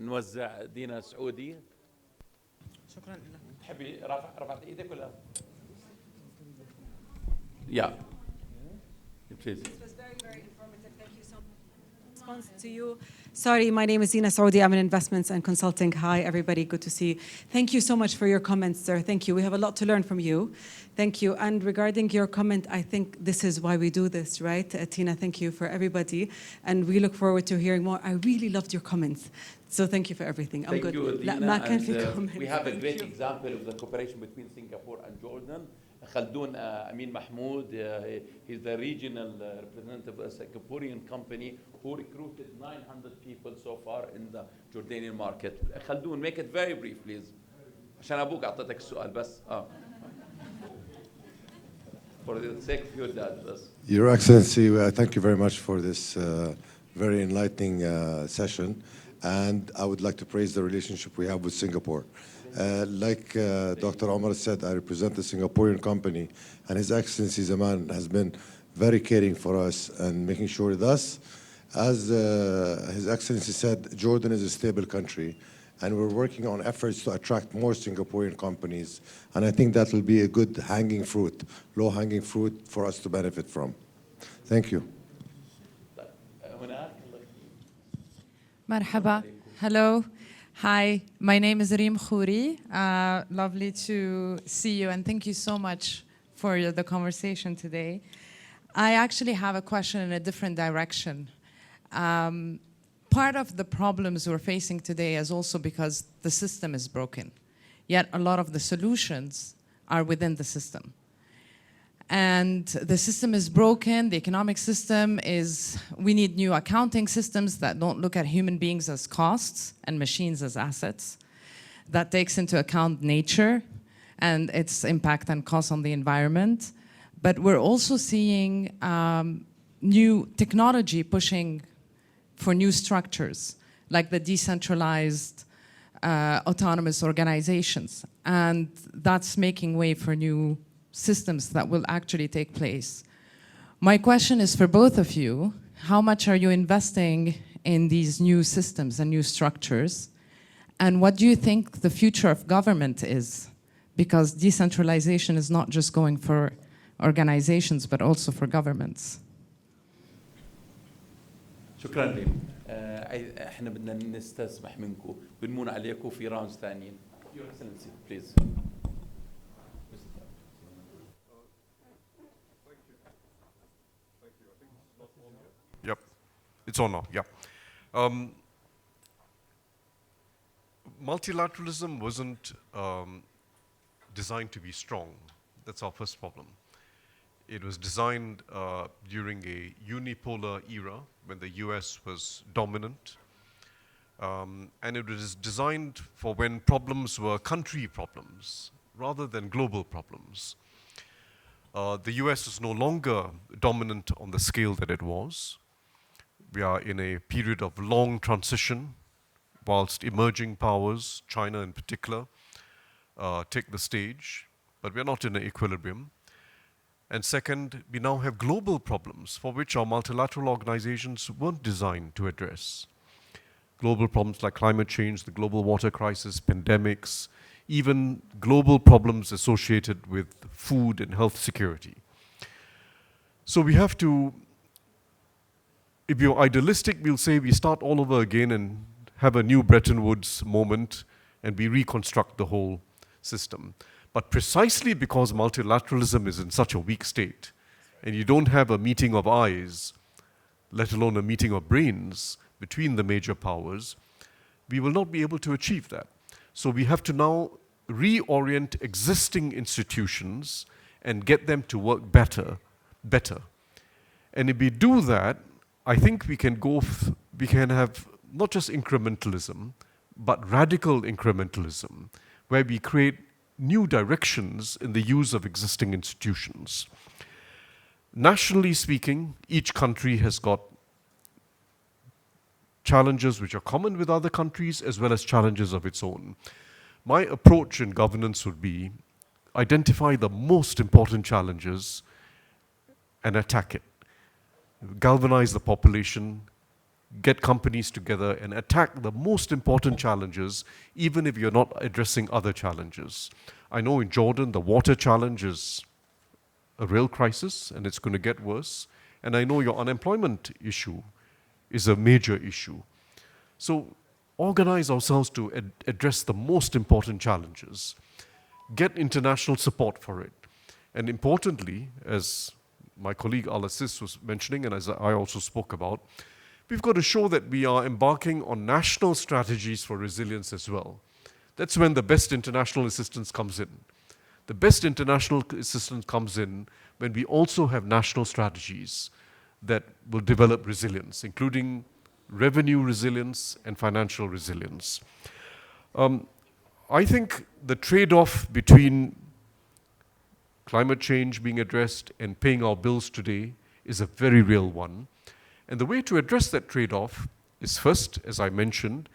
S1: نوزع دينا سعودي.
S13: شكرا لك.
S1: تحبي رفعت ايدك ولا؟ Yeah. Please.
S13: This was very, very informative. Thank you so much. Response to you. Sorry, my name is Dina Saudi. I'm in investments and consulting. Hi, everybody. Good to see you. Thank you so much for your comments, sir. Thank you. We have a lot to learn from you. Thank you. And regarding your comment, I think this is why we do this, right? Tina, thank you for everybody. And we look forward to hearing more. I really loved your comments. So thank you for everything. I'm
S1: Thank
S13: good.
S1: you, Dina. We have a great example of the cooperation between Singapore and Jordan. Khaldun Amin Mahmoud, he's the regional representative of a Singaporean company who recruited 900 people so far in the Jordanian market. Khaldun, make it very brief, please. عشان أبوك أعطيتك السؤال بس. For the sake of your dad, بس.
S14: Your Excellency, thank you very much for this very enlightening session, and I would like to praise the relationship we have with Singapore. Like Dr. Omar said, I represent the Singaporean company, and His Excellency Zaman has been very caring for us and making sure thus, as His Excellency said, Jordan is a stable country, and we're working on efforts to attract more Singaporean companies, and I think that will be a good hanging fruit, low-hanging fruit for us to benefit from. Thank you.
S15: Marhaba. Hello. Hi, my name is Reem Khouri. Lovely to see you, and thank you so much for the conversation today. I actually have a question in a different direction. Part of the problems we're facing today is also because the system is broken, yet a lot of the solutions are within the system. And the system is broken, the economic system is, we need new accounting systems that don't look at human beings as costs and machines as assets, that takes into account nature and its impact and cost on the environment. But we're also seeing new technology pushing for new structures, like the decentralized autonomous organizations. And that's making way for new systems that will actually take place. My question is for both of you, how much are you investing in these new systems and new structures? And what do you think the future of government is? Because decentralization is not just going for organizations, but also for governments.
S1: شكرا لكم. احنا بدنا نستسمح منكم بنمون عليكم في راوندز ثانيين. Your Excellency, please.
S10: Yep, it's on now, yeah. Multilateralism wasn't designed to be strong. That's our first problem. It was designed during a unipolar era when the US was dominant. And it was designed for when problems were country problems rather than global problems. The US is no longer dominant on the scale that it was. We are in a period of long transition, whilst emerging powers, China in particular, take the stage, but we're not in an equilibrium. And second, we now have global problems for which our multilateral organizations weren't designed to address. Global problems like climate change, the global water crisis, pandemics, even global problems associated with food and health security. So we have to, if you're idealistic, we'll say we start all over again and have a new Bretton Woods moment and we reconstruct the whole system. But precisely because multilateralism is in such a weak state, and you don't have a meeting of eyes, let alone a meeting of brains between the major powers, we will not be able to achieve that. So we have to now reorient existing institutions and get them to work better. And if we do that, I think we can have not just incrementalism, but radical incrementalism, where we create new directions in the use of existing institutions. Nationally speaking, each country has got challenges which are common with other countries as well as challenges of its own. My approach in governance would be identify the most important challenges and attack it. Galvanize the population, get companies together and attack the most important challenges, even if you're not addressing other challenges. I know in Jordan, the water challenge is a real crisis and it's going to get worse. And I know your unemployment issue is a major issue. So organize ourselves to address the most important challenges. Get international support for it. And importantly, as my colleague Al-Issis was mentioning, and as I also spoke about, we've got to show that we are embarking on national strategies for resilience as well. That's when the best international assistance comes in. The best international assistance comes in when we also have national strategies that will develop resilience, including revenue resilience and financial resilience. I think the trade-off between climate change being addressed and paying our bills today is a very real one. And the way to address that trade-off is first, as I mentioned,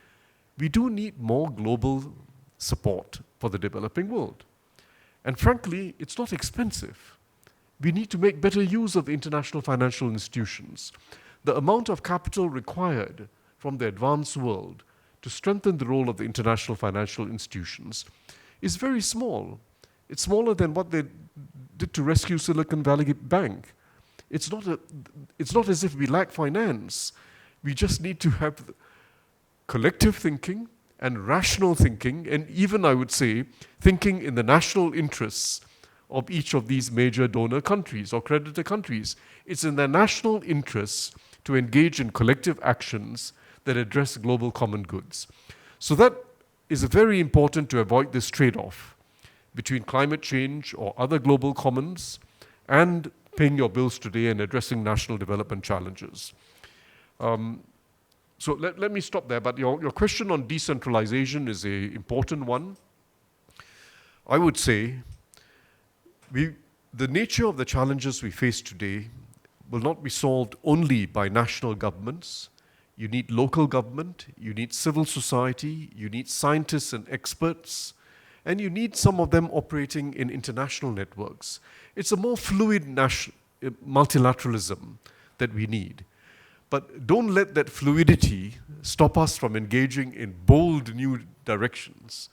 S10: we do need more global support for the developing world. And frankly, it's not expensive. We need to make better use of the international financial institutions. The amount of capital required from the advanced world to strengthen the role of the international financial institutions is very small. It's smaller than what they did to rescue Silicon Valley Bank. It's not as if we lack finance. We just need to have collective thinking and rational thinking, and even, I would say, thinking in the national interests of each of these major donor countries or creditor countries. It's in their national interests to engage in collective actions that address global common goods. So that is very important to avoid this trade-off between climate change or other global commons and paying your bills today and addressing national development challenges. So let me stop there, but your question on decentralization is an important one. I would say the nature of the challenges we face today will not be solved only by national governments. You need local government, you need civil society, you need scientists and experts, and you need some of them operating in international networks. It's a more fluid multilateralism that we need. But don't let that fluidity stop us from engaging in bold new directions.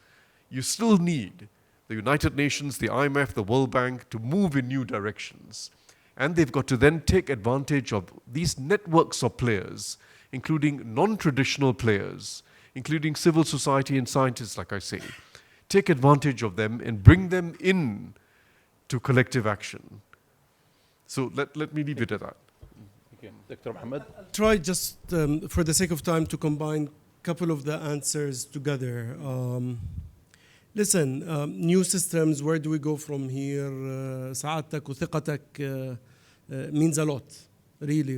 S10: You still need the United Nations, the IMF, the World Bank to move in new directions. And they've got to then take advantage of these networks of players, including non-traditional players, including civil society and scientists, like I say. Take advantage of them and bring them in to collective action. So let me leave it at that.
S1: Dr. Mohammad?
S3: Try just, for the sake of time, to combine a couple of the answers together. Listen, new systems, where do we go from here? سعادتك وثقتك means a lot, really.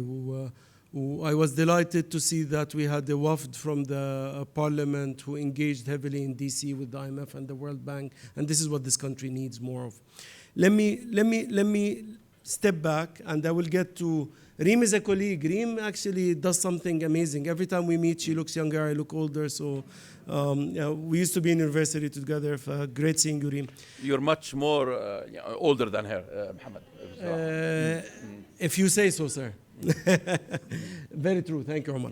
S3: I was delighted to see that we had a wafd from the parliament who engaged heavily in DC with the IMF and the World Bank, and this is what this country needs more of. Let me step back, and I will get to Reem is a colleague. Reem actually does something amazing. Every time we meet, she looks younger, I look older. So yeah, we used to be in university together. Great seeing you, Reem.
S1: You're much more older than her, Mohammad.
S3: If you say so, sir. Very true. Thank you, Omar.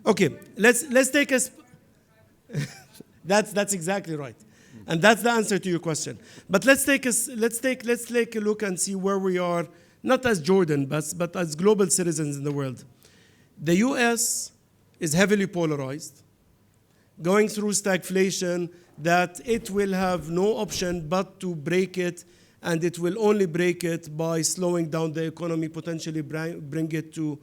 S3: Okay, let's take us. That's exactly right, and that's the answer to your question. But let's take a look and see where we are, not as Jordan, but as global citizens in the world. The U.S. is heavily polarized, going through stagflation that it will have no option but to break it, and it will only break it by slowing down the economy, potentially bring it to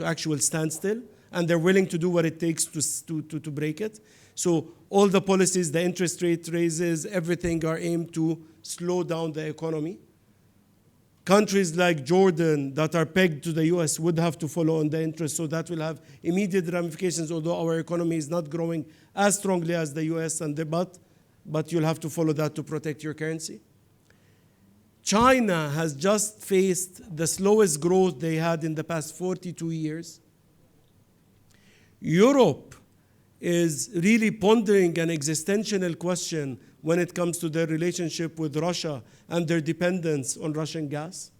S3: actual standstill. And they're willing to do what it takes to break it. So all the policies, the interest rate raises, everything are aimed to slow down the economy. Countries like Jordan that are pegged to the US would have to follow on the interest, so that will have immediate ramifications, although our economy is not growing as strongly as the US, but you'll have to follow that to protect your currency. China has just faced the slowest growth they had in the past 42 years. Europe is really pondering an existential question when it comes to their relationship with Russia and their dependence on Russian gas.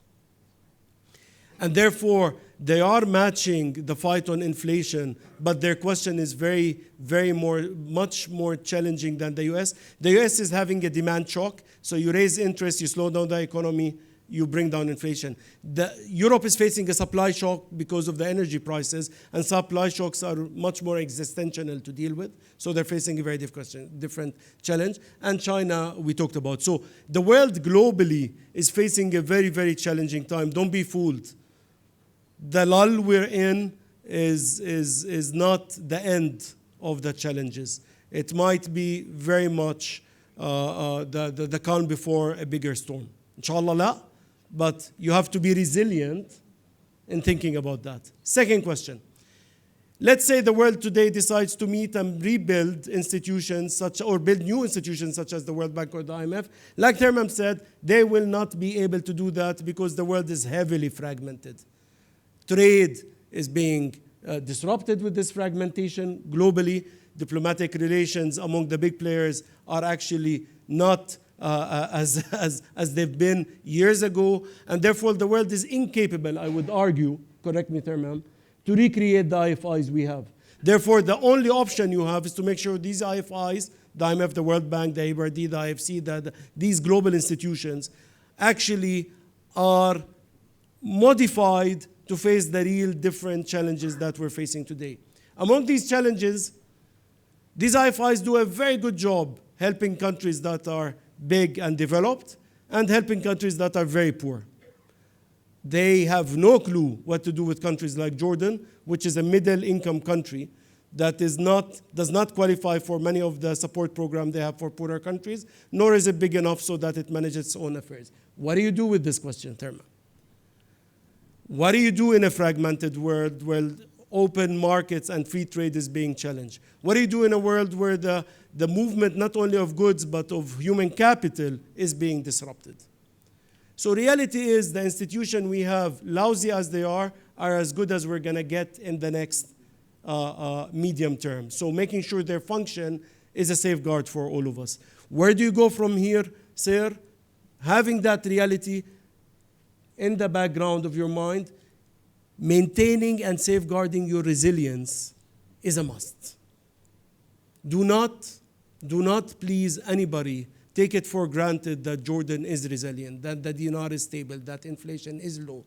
S3: And therefore, they are matching the fight on inflation, but their question is much more challenging than the US. The US is having a demand shock, so you raise interest, you slow down the economy, you bring down inflation. Europe is facing a supply shock because of the energy prices, and supply shocks are much more existential to deal with. So they're facing a very different challenge. And China, we talked about. So the world globally is facing a very, very challenging time. Don't be fooled. The lull we're in is not the end of the challenges. It might be very much the calm before a bigger storm. Inshallah, la. But you have to be resilient in thinking about that. Second question. Let's say the world today decides to meet and rebuild institutions or build new institutions such as the World Bank or the IMF. Like Tharman said, they will not be able to do that because the world is heavily fragmented. Trade is being disrupted with this fragmentation globally. Diplomatic relations among the big players are actually not as they've been years ago, and therefore the world is incapable, I would argue, correct me, Tharman, to recreate the IFIs we have. Therefore, the only option you have is to make sure these IFIs, the IMF, the World Bank, the EBRD, the IFC, these global institutions actually are modified to face the real different challenges that we're facing today. Among these challenges, these IFIs do a very good job helping countries that are big and developed, and helping countries that are very poor. They have no clue what to do with countries like Jordan, which is a middle-income country that does not qualify for many of the support programs they have for poorer countries, nor is it big enough so that it manages its own affairs. What do you do with this question, Tharman? What do you do in a fragmented world where open markets and free trade is being challenged? What do you do in a world where the movement not only of goods but of human capital is being disrupted? So reality is the institution we have, lousy as they are as good as we're going to get in the next medium term. So making sure their function is a safeguard for all of us. Where do you go from here, sir? Having that reality in the background of your mind, maintaining and safeguarding your resilience is a must. Do not please anybody take it for granted that Jordan is resilient, that the dinar is stable, that inflation is low.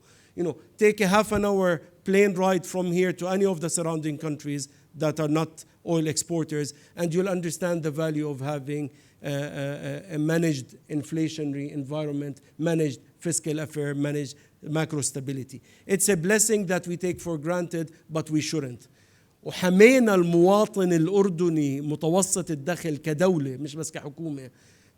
S3: Take a half an hour plane ride from here to any of the surrounding countries that are not oil exporters, and you'll understand the value of having a managed inflationary environment, managed fiscal affair, managed macro stability. It's a blessing that we take for granted, but we shouldn't. وحمينا المواطن الأردني متوسط الدخل كدولة مش بس كحكومة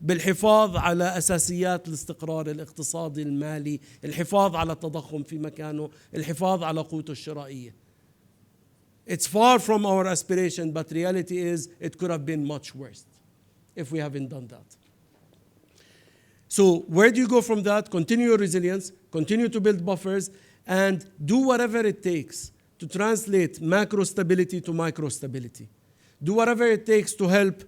S3: بالحفاظ على أساسيات الاستقرار الاقتصادي المالي، الحفاظ على التضخم في مكانه، الحفاظ على قوته الشرائية. It's far from our aspiration, but reality is it could have been much worse if we haven't done that. So where do you go from that? Continue your resilience, continue to build buffers, and do whatever it takes to translate macro stability to micro stability. Do whatever it takes to help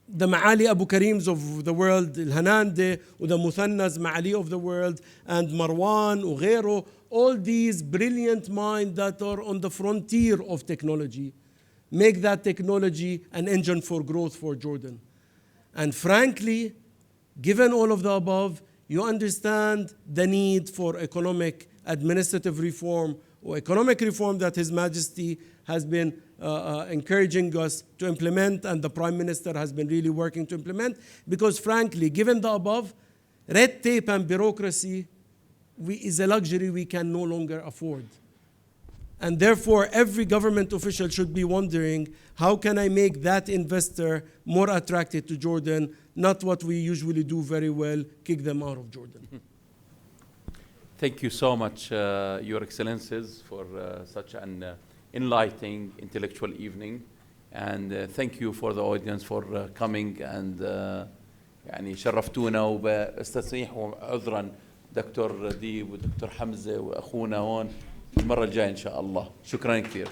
S3: the Maali Abu Karims of the world, Al-Hanande, or the Muthannas Maali of the world, and Marwan, Ughero, all these brilliant minds that are on the frontier of technology, make that technology an engine for growth for Jordan. And frankly, given all of the above, you understand the need for economic administrative reform or economic reform that His Majesty has been encouraging us to implement, and the Prime Minister has been really working to implement, because frankly, given the above, red tape and bureaucracy is a luxury we can no longer afford. And therefore, every government official should be wondering, how can I make that investor more attracted to Jordan, not what we usually do very well, kick them out of Jordan.
S1: Thank you so much, Your Excellencies, for such an enlightening intellectual evening. And thank you for the audience for coming, and يعني شرفتونا. وبستسمح عذرا دكتور ديب ودكتور حمزة وأخونا هون المرة الجاية إن شاء الله. شكرا كثير.